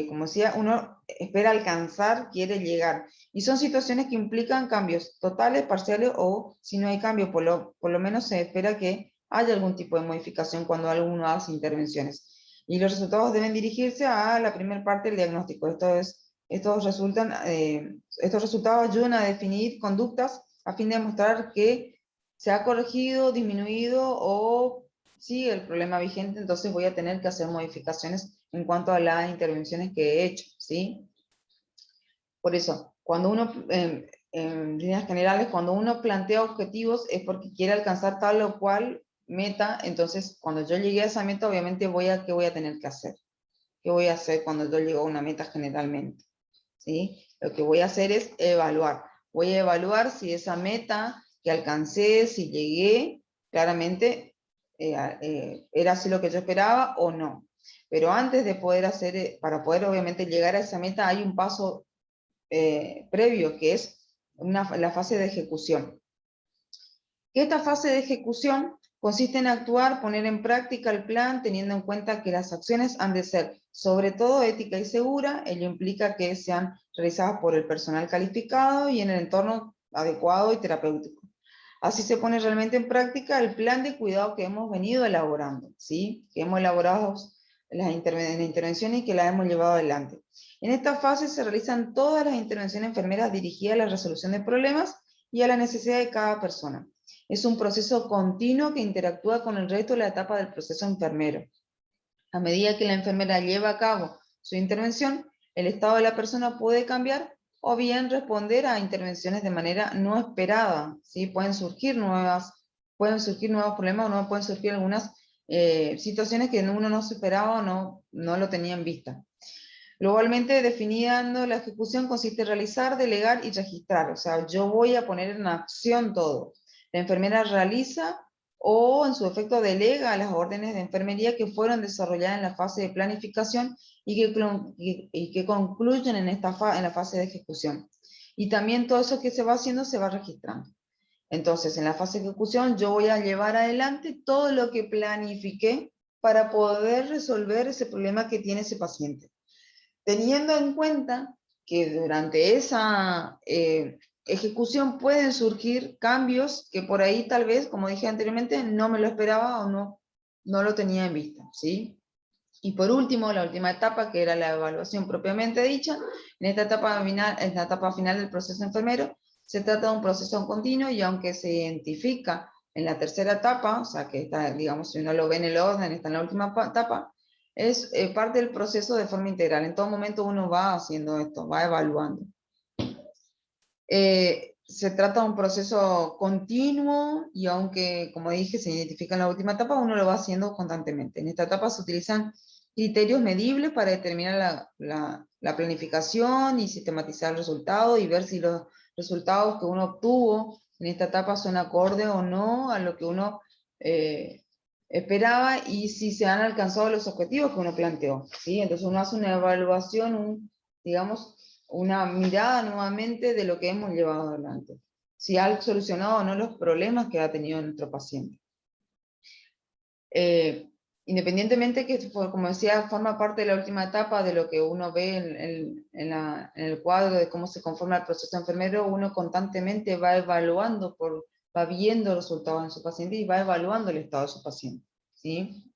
como decía, uno espera alcanzar, quiere llegar. Y son situaciones que implican cambios totales, parciales, o si no hay cambio, por lo menos se espera que haya algún tipo de modificación cuando alguno hace intervenciones. Y los resultados deben dirigirse a la primera parte del diagnóstico. Estos resultados ayudan a definir conductas a fin de demostrar que se ha corregido, disminuido o sigue el problema vigente, entonces voy a tener que hacer modificaciones en cuanto a las intervenciones que he hecho, ¿sí? Por eso, cuando uno, en líneas generales, cuando uno plantea objetivos es porque quiere alcanzar tal o cual meta, entonces cuando yo llegué a esa meta, obviamente ¿qué voy a tener que hacer? ¿Qué voy a hacer cuando yo llego a una meta generalmente? ¿Sí? Lo que voy a hacer es evaluar. Voy a evaluar si esa meta que alcancé, si llegué, claramente era así lo que yo esperaba o no. Pero antes de poder hacer, para poder obviamente llegar a esa meta, hay un paso previo, que es la fase de ejecución. Esta fase de ejecución consiste en actuar, poner en práctica el plan, teniendo en cuenta que las acciones han de ser, sobre todo, ética y segura. Ello implica que sean realizadas por el personal calificado y en el entorno adecuado y terapéutico. Así se pone realmente en práctica el plan de cuidado que hemos venido elaborando, ¿sí? Que hemos elaborado las intervenciones y que las hemos llevado adelante. En esta fase se realizan todas las intervenciones enfermeras dirigidas a la resolución de problemas y a la necesidad de cada persona. Es un proceso continuo que interactúa con el resto de la etapa del proceso enfermero. A medida que la enfermera lleva a cabo su intervención, el estado de la persona puede cambiar o bien responder a intervenciones de manera no esperada, ¿sí? Pueden surgir nuevos problemas o no pueden surgir algunas situaciones que uno no se esperaba o no lo tenía en vista. Globalmente definiendo la ejecución consiste en realizar, delegar y registrar. O sea, yo voy a poner en acción todo. La enfermera realiza o en su efecto delega las órdenes de enfermería que fueron desarrolladas en la fase de planificación y que concluyen en la fase de ejecución. Y también todo eso que se va haciendo se va registrando. Entonces, en la fase de ejecución yo voy a llevar adelante todo lo que planifiqué para poder resolver ese problema que tiene ese paciente, teniendo en cuenta que durante esa ejecución pueden surgir cambios que por ahí tal vez, como dije anteriormente, no me lo esperaba o no lo tenía en vista, ¿sí? Y por último, la última etapa, que era la evaluación propiamente dicha. En esta etapa final del proceso enfermero, se trata de un proceso continuo y aunque se identifica en la tercera etapa, o sea que está, digamos, si uno lo ve en el orden, está en la última etapa, es parte del proceso de forma integral. En todo momento uno va haciendo esto, va evaluando. Se trata de un proceso continuo y aunque, como dije, se identifica en la última etapa, uno lo va haciendo constantemente. En esta etapa se utilizan criterios medibles para determinar la planificación y sistematizar el resultado y ver si los resultados que uno obtuvo en esta etapa son acorde o no a lo que uno esperaba y si se han alcanzado los objetivos que uno planteó, ¿sí? Entonces uno hace una evaluación, digamos, una mirada nuevamente de lo que hemos llevado adelante. Si ha solucionado o no los problemas que ha tenido nuestro paciente. Independientemente que, como decía, forma parte de la última etapa de lo que uno ve en el cuadro de cómo se conforma el proceso enfermero, uno constantemente va evaluando, va viendo los resultados en su paciente y va evaluando el estado de su paciente, ¿sí?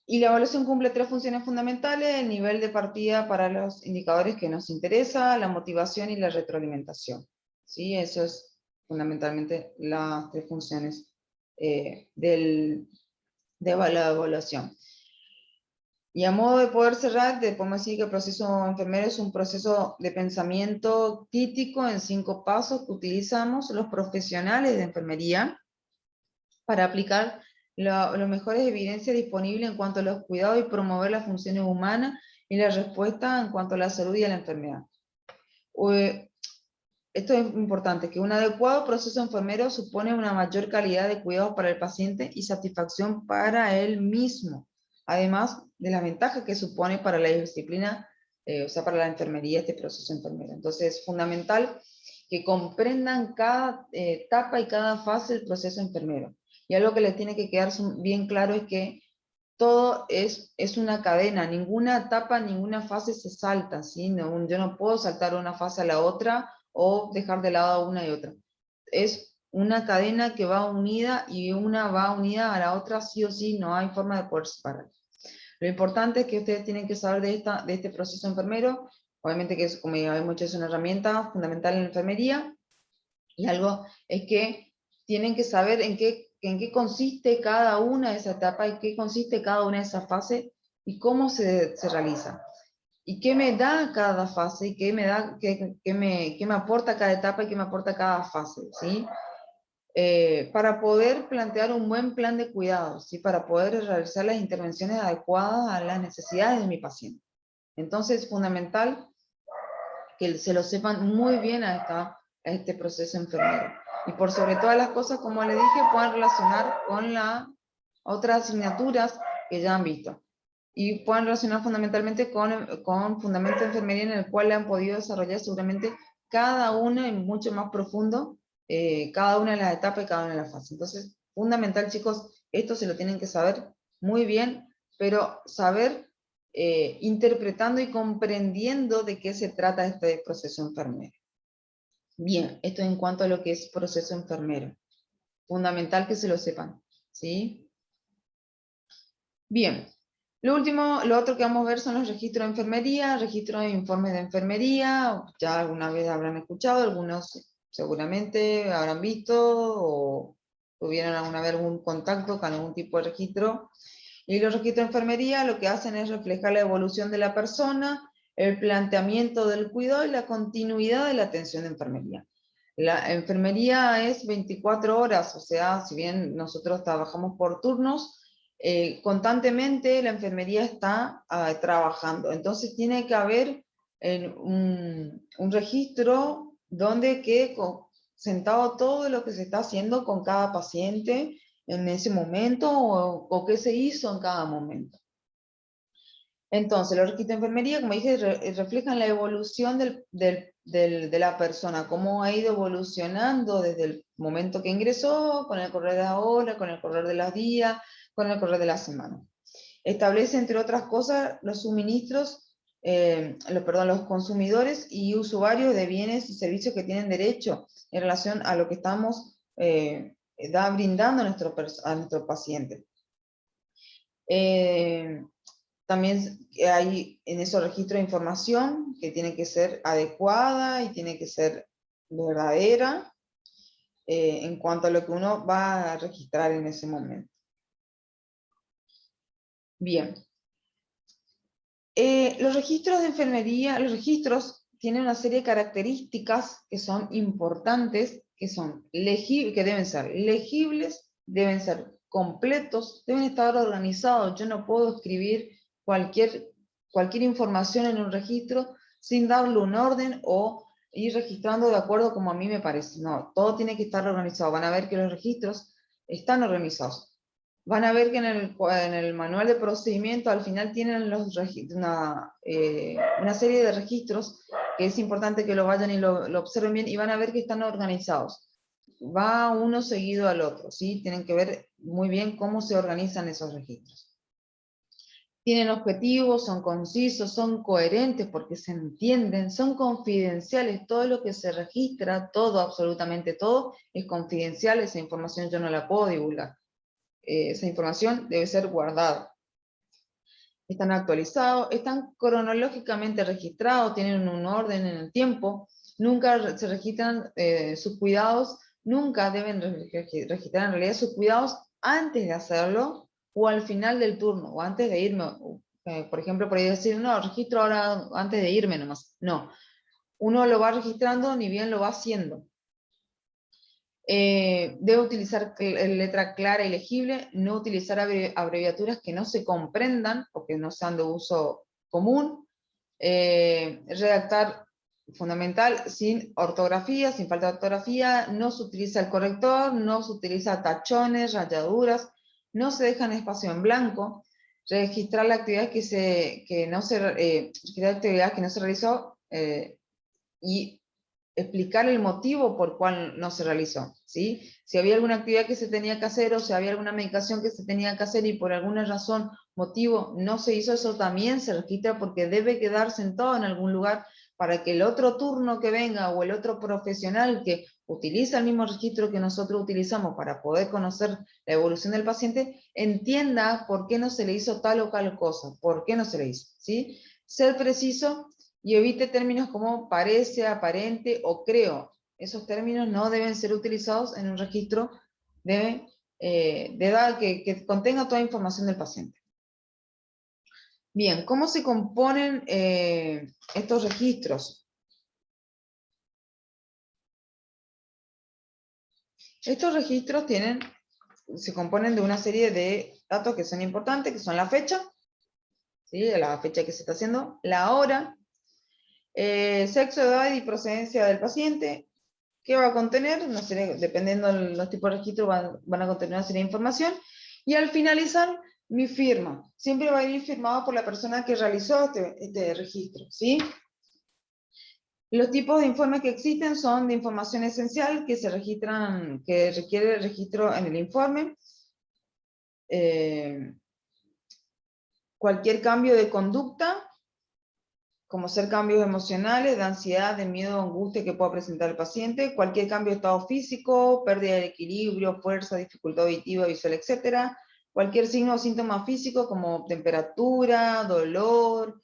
Y la evaluación cumple 3 funciones fundamentales: el nivel de partida para los indicadores que nos interesa, la motivación y la retroalimentación. ¿Sí? Eso es fundamentalmente las 3 funciones de la evaluación. Y a modo de poder cerrar, podemos decir que el proceso enfermero es un proceso de pensamiento crítico en 5 pasos que utilizamos los profesionales de enfermería para aplicar las mejores evidencias disponibles en cuanto a los cuidados y promover las funciones humanas y la respuesta en cuanto a la salud y a la enfermedad. Esto es importante, que un adecuado proceso enfermero supone una mayor calidad de cuidados para el paciente y satisfacción para él mismo, además de la ventaja que supone para la disciplina, o sea, para la enfermería, este proceso enfermero. Entonces es fundamental que comprendan cada etapa y cada fase del proceso enfermero. Y algo que les tiene que quedar bien claro es que todo es una cadena, ninguna etapa, ninguna fase se salta, ¿sí? No, yo no puedo saltar una fase a la otra o dejar de lado una y otra. Es una cadena que va unida y una va unida a la otra sí o sí, no hay forma de poder separar. Lo importante es que ustedes tienen que saber de este proceso enfermero, obviamente que es, como ya hemos dicho, es una herramienta fundamental en la enfermería, y algo es que tienen que saber en qué consiste cada una de esas etapas, en qué consiste cada una de esas fases y cómo se realiza. Y qué me da cada fase, y qué me aporta cada etapa y qué me aporta cada fase, ¿sí? Para poder plantear un buen plan de cuidados, ¿sí? Para poder realizar las intervenciones adecuadas a las necesidades de mi paciente. Entonces es fundamental que se lo sepan muy bien a este proceso enfermero. Y por sobre todas las cosas, como les dije, puedan relacionar con las otras asignaturas que ya han visto. Y puedan relacionar fundamentalmente con Fundamento de Enfermería, en el cual han podido desarrollar seguramente cada una y mucho más profundo, cada una de las etapas y cada una de las fases. Entonces, fundamental, chicos, esto se lo tienen que saber muy bien, pero saber interpretando y comprendiendo de qué se trata este proceso enfermero. Bien, esto en cuanto a lo que es proceso enfermero. Fundamental que se lo sepan, ¿sí? Bien, lo otro que vamos a ver son los registros de enfermería, registros de informes de enfermería. Ya alguna vez habrán escuchado, algunos seguramente habrán visto o tuvieron alguna vez algún contacto con algún tipo de registro. Y los registros de enfermería lo que hacen es reflejar la evolución de la persona, el planteamiento del cuidado y la continuidad de la atención de enfermería. La enfermería es 24 horas, o sea, si bien nosotros trabajamos por turnos, constantemente la enfermería está trabajando. Entonces tiene que haber un registro donde quede sentado todo lo que se está haciendo con cada paciente en ese momento o qué se hizo en cada momento. Entonces, los registros de enfermería, como dije, reflejan la evolución de la persona, cómo ha ido evolucionando desde el momento que ingresó, con el correr de la hora, con el correr de los días, con el correr de la semana. Establece, entre otras cosas, los suministros, los consumidores y usuarios de bienes y servicios que tienen derecho en relación a lo que estamos brindando a nuestro paciente. También hay en esos registros de información que tiene que ser adecuada y tiene que ser verdadera. en cuanto a lo que uno va a registrar en ese momento. Bien. Los registros de enfermería, los registros tienen una serie de características que son importantes, que son que deben ser legibles, deben ser completos, deben estar organizados. Yo no puedo escribir cualquier información en un registro sin darle un orden o ir registrando de acuerdo como a mí me parece. No, todo tiene que estar organizado. Van a ver que los registros están organizados. Van a ver que en el manual de procedimiento al final tienen una serie de registros que es importante que lo vayan y lo observen bien, y van a ver que están organizados. Va uno seguido al otro, ¿sí? Tienen que ver muy bien cómo se organizan esos registros. Tienen objetivos, son concisos, son coherentes porque se entienden, son confidenciales. Todo lo que se registra, todo, absolutamente todo, es confidencial. Esa información yo no la puedo divulgar. Esa información debe ser guardada. Están actualizados, están cronológicamente registrados, tienen un orden en el tiempo, nunca se registran sus cuidados, nunca deben registrar en realidad sus cuidados antes de hacerlo o al final del turno, o antes de irme. Por ejemplo, por ahí decir, no, registro ahora antes de irme nomás. No, uno lo va registrando ni bien lo va haciendo. Debe utilizar letra clara y legible, no utilizar abreviaturas que no se comprendan o que no sean de uso común, redactar fundamental sin ortografía, sin falta de ortografía, no se utiliza el corrector, no se utiliza tachones, rayaduras, no se dejan espacio en blanco, registrar la actividad que no se realizó y explicar el motivo por cual no se realizó, ¿sí? Si había alguna actividad que se tenía que hacer o si había alguna medicación que se tenía que hacer y por alguna razón, motivo, no se hizo, eso también se registra porque debe quedar sentado en algún lugar para que el otro turno que venga o el otro profesional que utiliza el mismo registro que nosotros utilizamos para poder conocer la evolución del paciente, entienda por qué no se le hizo tal o tal cosa, por qué no se le hizo, ¿sí? Ser preciso y evite términos como parece, aparente o creo. Esos términos no deben ser utilizados en un registro de edad que contenga toda información del paciente. Bien, ¿cómo se componen estos registros? Estos registros se componen de una serie de datos que son importantes, que son la fecha, ¿sí? La fecha que se está haciendo, la hora, sexo, edad y procedencia del paciente. ¿Qué va a contener? Una serie, dependiendo de los tipos de registro, van a contener una serie de información. Y al finalizar, mi firma. Siempre va a ir firmado por la persona que realizó este registro, ¿sí? Los tipos de informes que existen son de información esencial que se registran, que requiere el registro en el informe. Cualquier cambio de conducta, como ser cambios emocionales, de ansiedad, de miedo, angustia que pueda presentar el paciente, cualquier cambio de estado físico, pérdida de equilibrio, fuerza, dificultad auditiva, visual, etc. Cualquier signo o síntoma físico como temperatura, dolor,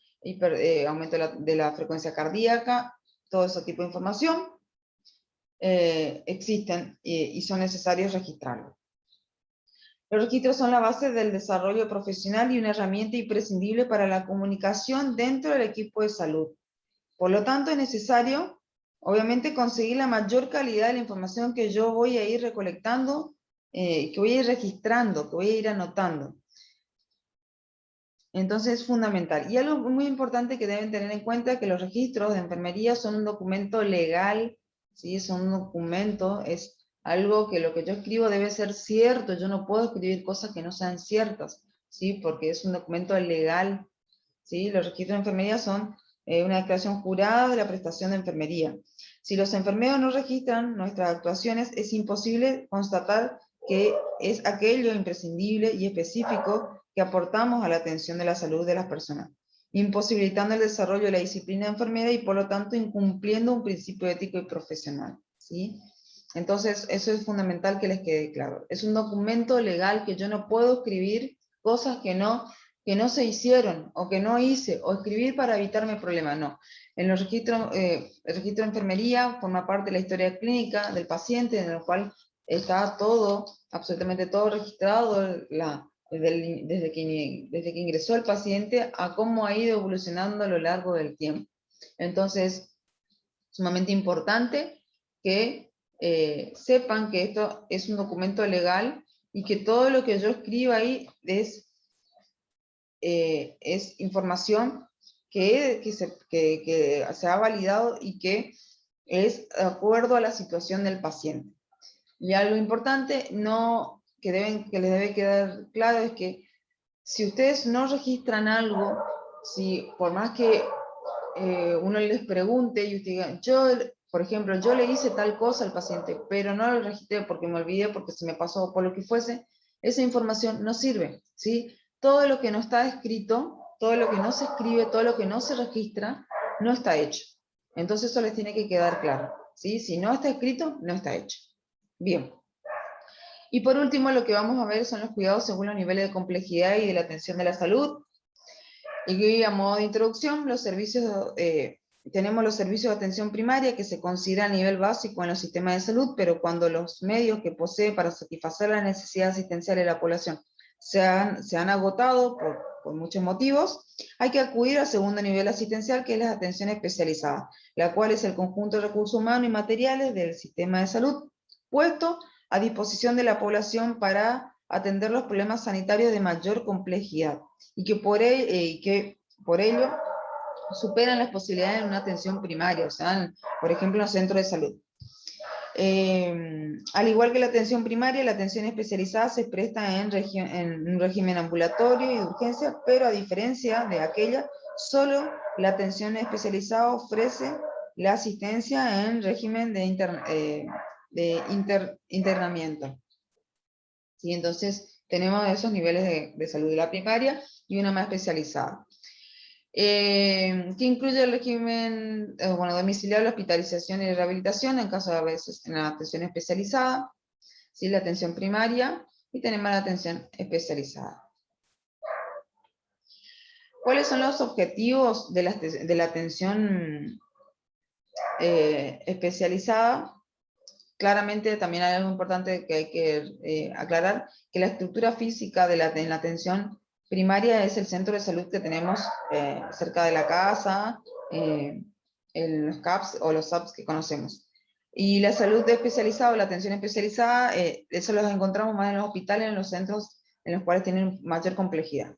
aumento de la frecuencia cardíaca, todo ese tipo de información existen y son necesarios registrarlos. Los registros son la base del desarrollo profesional y una herramienta imprescindible para la comunicación dentro del equipo de salud. Por lo tanto, es necesario, obviamente, conseguir la mayor calidad de la información que yo voy a ir recolectando, que voy a ir registrando, que voy a ir anotando. Entonces es fundamental. Y algo muy importante que deben tener en cuenta es que los registros de enfermería son un documento legal, ¿sí? Son un documento, es algo que lo que yo escribo debe ser cierto. Yo no puedo escribir cosas que no sean ciertas, ¿sí? Porque es un documento legal, ¿sí? Los registros de enfermería son una declaración jurada de la prestación de enfermería. Si los enfermeros no registran nuestras actuaciones, es imposible constatar que es aquello imprescindible y específico que aportamos a la atención de la salud de las personas, imposibilitando el desarrollo de la disciplina enfermera y por lo tanto incumpliendo un principio ético y profesional, ¿sí? Entonces, eso es fundamental que les quede claro. Es un documento legal que yo no puedo escribir cosas que no que no se hicieron, o que no hice, o escribir para evitarme problemas, no. En los registros, el registro de enfermería forma parte de la historia clínica del paciente, en el cual está todo, absolutamente todo registrado, desde que ingresó el paciente a cómo ha ido evolucionando a lo largo del tiempo. Entonces, sumamente importante que sepan que esto es un documento legal y que todo lo que yo escriba ahí es información que se ha validado y que es de acuerdo a la situación del paciente. Y algo importante que les debe quedar claro es que si ustedes no registran algo, si por más que uno les pregunte y usted diga, por ejemplo, yo le hice tal cosa al paciente, pero no lo registré porque me olvidé, porque se me pasó, por lo que fuese, esa información no sirve, ¿sí? Todo lo que no está escrito, todo lo que no se escribe, todo lo que no se registra, no está hecho. Entonces eso les tiene que quedar claro, ¿sí? Si no está escrito, no está hecho. Bien. Y por último, lo que vamos a ver son los cuidados según los niveles de complejidad y de la atención de la salud. Y a modo de introducción, tenemos los servicios de atención primaria que se considera a nivel básico en los sistemas de salud, pero cuando los medios que posee para satisfacer la necesidad asistencial de la población se han agotado por muchos motivos, hay que acudir al segundo nivel asistencial, que es la atención especializada, la cual es el conjunto de recursos humanos y materiales del sistema de salud puesto a disposición de la población para atender los problemas sanitarios de mayor complejidad y que por ello superan las posibilidades de una atención primaria, o sea, por ejemplo, en los centros de salud. Al igual que la atención primaria, la atención especializada se presta en un régimen ambulatorio y de urgencia, pero a diferencia de aquella, solo la atención especializada ofrece la asistencia en régimen de internamiento. ¿Sí? Entonces, tenemos esos niveles de salud de la primaria y una más especializada. Que incluye el régimen domiciliario, la hospitalización y rehabilitación en caso de a veces en la atención especializada, ¿sí? La atención primaria, y tenemos la atención especializada. ¿Cuáles son los objetivos de la atención especializada? Claramente también hay algo importante que hay que aclarar, que la estructura física en la atención primaria es el centro de salud que tenemos cerca de la casa, en los CAPS o los SAPS que conocemos. Y la salud especializada o la atención especializada, eso los encontramos más en los hospitales, en los centros en los cuales tienen mayor complejidad.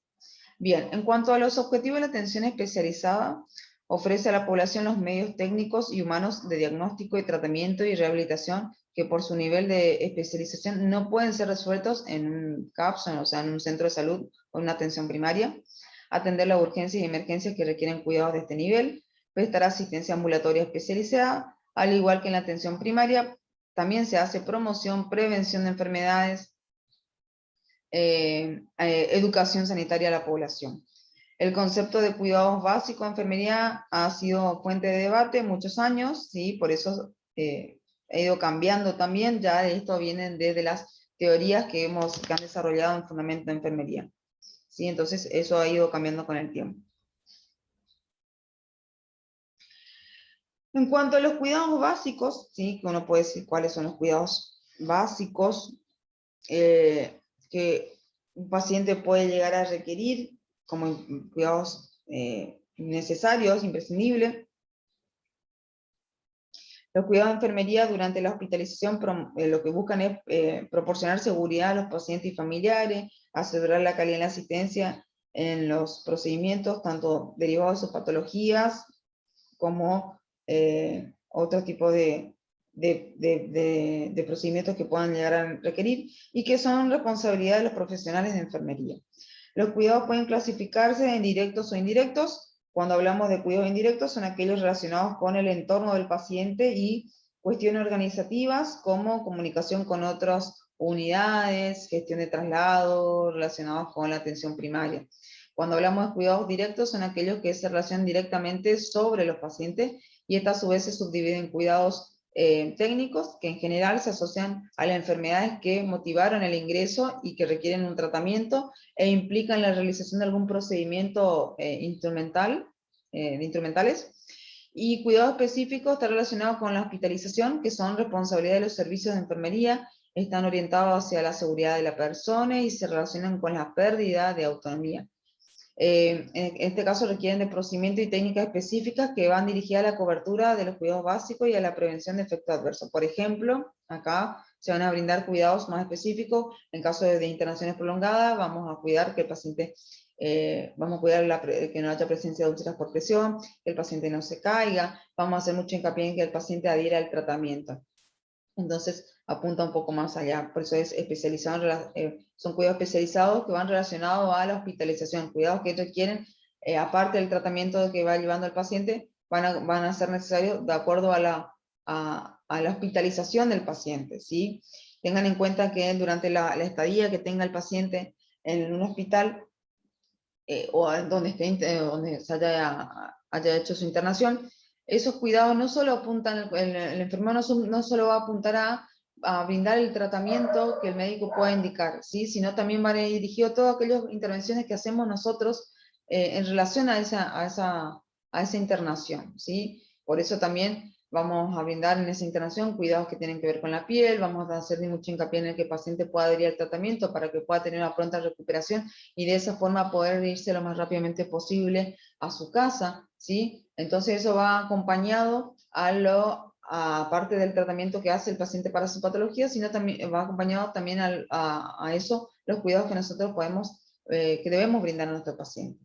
Bien, en cuanto a los objetivos de la atención especializada, ofrece a la población los medios técnicos y humanos de diagnóstico y tratamiento y rehabilitación que por su nivel de especialización no pueden ser resueltos en un CAPS, o sea, en un centro de salud o en una atención primaria, atender las urgencias y emergencias que requieren cuidados de este nivel, prestar asistencia ambulatoria especializada, al igual que en la atención primaria, también se hace promoción, prevención de enfermedades, educación sanitaria a la población. El concepto de cuidados básicos de enfermería ha sido fuente de debate muchos años, ¿sí? Por eso ha ido cambiando también, ya esto viene desde las teorías que han desarrollado en fundamento de enfermería, ¿sí? Entonces eso ha ido cambiando con el tiempo. En cuanto a los cuidados básicos, ¿sí? Que uno puede decir cuáles son los cuidados básicos que un paciente puede llegar a requerir como cuidados necesarios, imprescindibles. Los cuidados de enfermería durante la hospitalización lo que buscan es proporcionar seguridad a los pacientes y familiares, asegurar la calidad de la asistencia en los procedimientos, tanto derivados de sus patologías, como otro tipo de procedimientos que puedan llegar a requerir, y que son responsabilidad de los profesionales de enfermería. Los cuidados pueden clasificarse en directos o indirectos. Cuando hablamos de cuidados indirectos, son aquellos relacionados con el entorno del paciente y cuestiones organizativas como comunicación con otras unidades, gestión de traslado, relacionados con la atención primaria. Cuando hablamos de cuidados directos, son aquellos que se relacionan directamente sobre los pacientes, y estas a su vez se subdividen en cuidados técnicos que en general se asocian a las enfermedades que motivaron el ingreso y que requieren un tratamiento e implican la realización de algún procedimiento instrumentales, y cuidado específico está relacionado con la hospitalización, que son responsabilidad de los servicios de enfermería, están orientados hacia la seguridad de la persona y se relacionan con la pérdida de autonomía. En este caso requieren de procedimientos y técnicas específicas que van dirigidas a la cobertura de los cuidados básicos y a la prevención de efectos adversos. Por ejemplo, acá se van a brindar cuidados más específicos. En caso de internaciones prolongadas, vamos a cuidar que el paciente, vamos a cuidar que no haya presencia de úlceras por presión, que el paciente no se caiga, vamos a hacer mucho hincapié en que el paciente adhiera al tratamiento. Entonces apunta un poco más allá, por eso es especializado, son cuidados especializados que van relacionados a la hospitalización, cuidados que requieren, aparte del tratamiento que va llevando el paciente, van a ser necesarios de acuerdo a la hospitalización del paciente, ¿sí? Tengan en cuenta que durante la estadía que tenga el paciente en un hospital, o donde se haya hecho su internación, esos cuidados no solo apuntan, el enfermero no solo va a apuntar a brindar el tratamiento que el médico pueda indicar, ¿sí? Sino también va dirigido a todas aquellas intervenciones que hacemos nosotros en relación a esa internación, ¿sí? Por eso también vamos a brindar en esa internación cuidados que tienen que ver con la piel, vamos a hacer mucho hincapié en el que el paciente pueda adherir al tratamiento para que pueda tener una pronta recuperación y de esa forma poder irse lo más rápidamente posible a su casa, ¿sí? Entonces eso va acompañado aparte del tratamiento que hace el paciente para su patología, sino también va acompañado también a eso, los cuidados que nosotros que debemos brindar a nuestro paciente.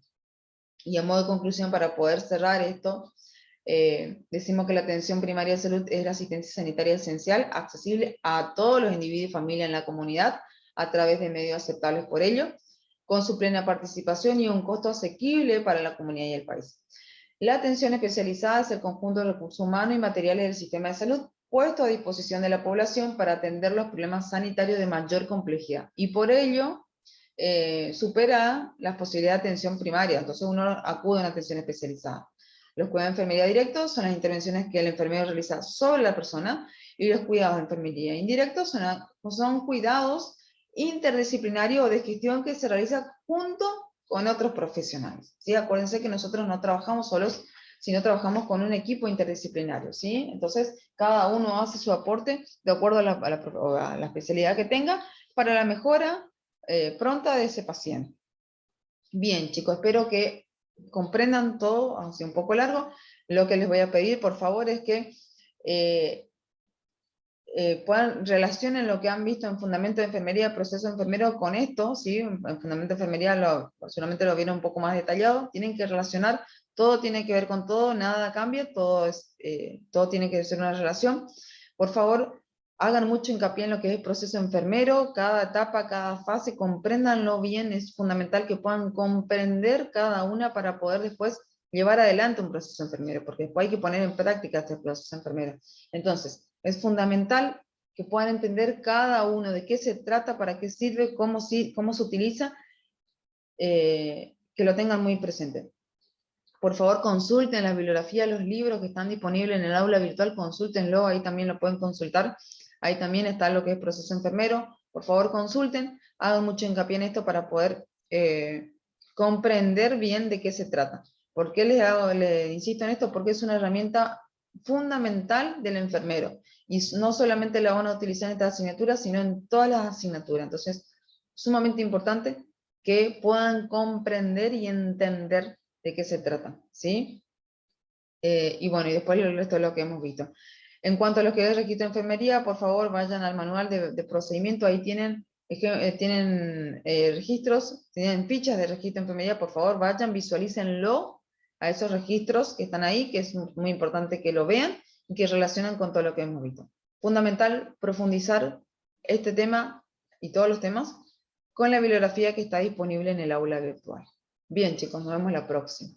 Y a modo de conclusión, para poder cerrar esto, decimos que la atención primaria de salud es la asistencia sanitaria esencial, accesible a todos los individuos y familias en la comunidad, a través de medios aceptables por ello, con su plena participación y un costo asequible para la comunidad y el país. La atención especializada es el conjunto de recursos humanos y materiales del sistema de salud puesto a disposición de la población para atender los problemas sanitarios de mayor complejidad, y por ello supera las posibilidades de atención primaria, entonces uno acude a una atención especializada. Los cuidados de enfermería directos son las intervenciones que el enfermero realiza sobre la persona, y los cuidados de enfermería indirectos son cuidados interdisciplinarios o de gestión que se realiza junto con otros profesionales, ¿sí? Acuérdense que nosotros no trabajamos solos, sino trabajamos con un equipo interdisciplinario, ¿sí? Entonces, cada uno hace su aporte de acuerdo a la especialidad que tenga para la mejora pronta de ese paciente. Bien, chicos, espero que comprendan todo, aunque un poco largo. Lo que les voy a pedir, por favor, es que relacionen lo que han visto en Fundamento de Enfermería, Proceso Enfermero con esto, ¿sí? En Fundamento de Enfermería solamente lo vieron un poco más detallado, tienen que relacionar, todo tiene que ver con todo, nada cambia, todo tiene que ser una relación. Por favor, hagan mucho hincapié en lo que es el proceso enfermero, cada etapa, cada fase, compréndanlo bien, es fundamental que puedan comprender cada una para poder después llevar adelante un proceso enfermero, porque después hay que poner en práctica este proceso enfermero. Entonces, es fundamental que puedan entender cada uno de qué se trata, para qué sirve, cómo se utiliza, que lo tengan muy presente. Por favor, consulten la bibliografía, los libros que están disponibles en el aula virtual, consúltenlo, ahí también lo pueden consultar. Ahí también está lo que es proceso enfermero. Por favor, consulten, hagan mucho hincapié en esto para poder comprender bien de qué se trata. ¿Por qué les insisto en esto? Porque es una herramienta fundamental del enfermero. Y no solamente la van a utilizar en esta asignatura, sino en todas las asignaturas. Entonces, sumamente importante que puedan comprender y entender de qué se trata, ¿sí? Y bueno, y después el resto de lo que hemos visto. En cuanto a lo que es registro de enfermería, por favor vayan al manual de procedimiento, ahí tienen registros, tienen fichas de registro de enfermería, por favor vayan, visualícenlo a esos registros que están ahí, que es muy importante que lo vean y que relacionan con todo lo que hemos visto. Fundamental profundizar este tema y todos los temas con la bibliografía que está disponible en el aula virtual. Bien, chicos, nos vemos la próxima.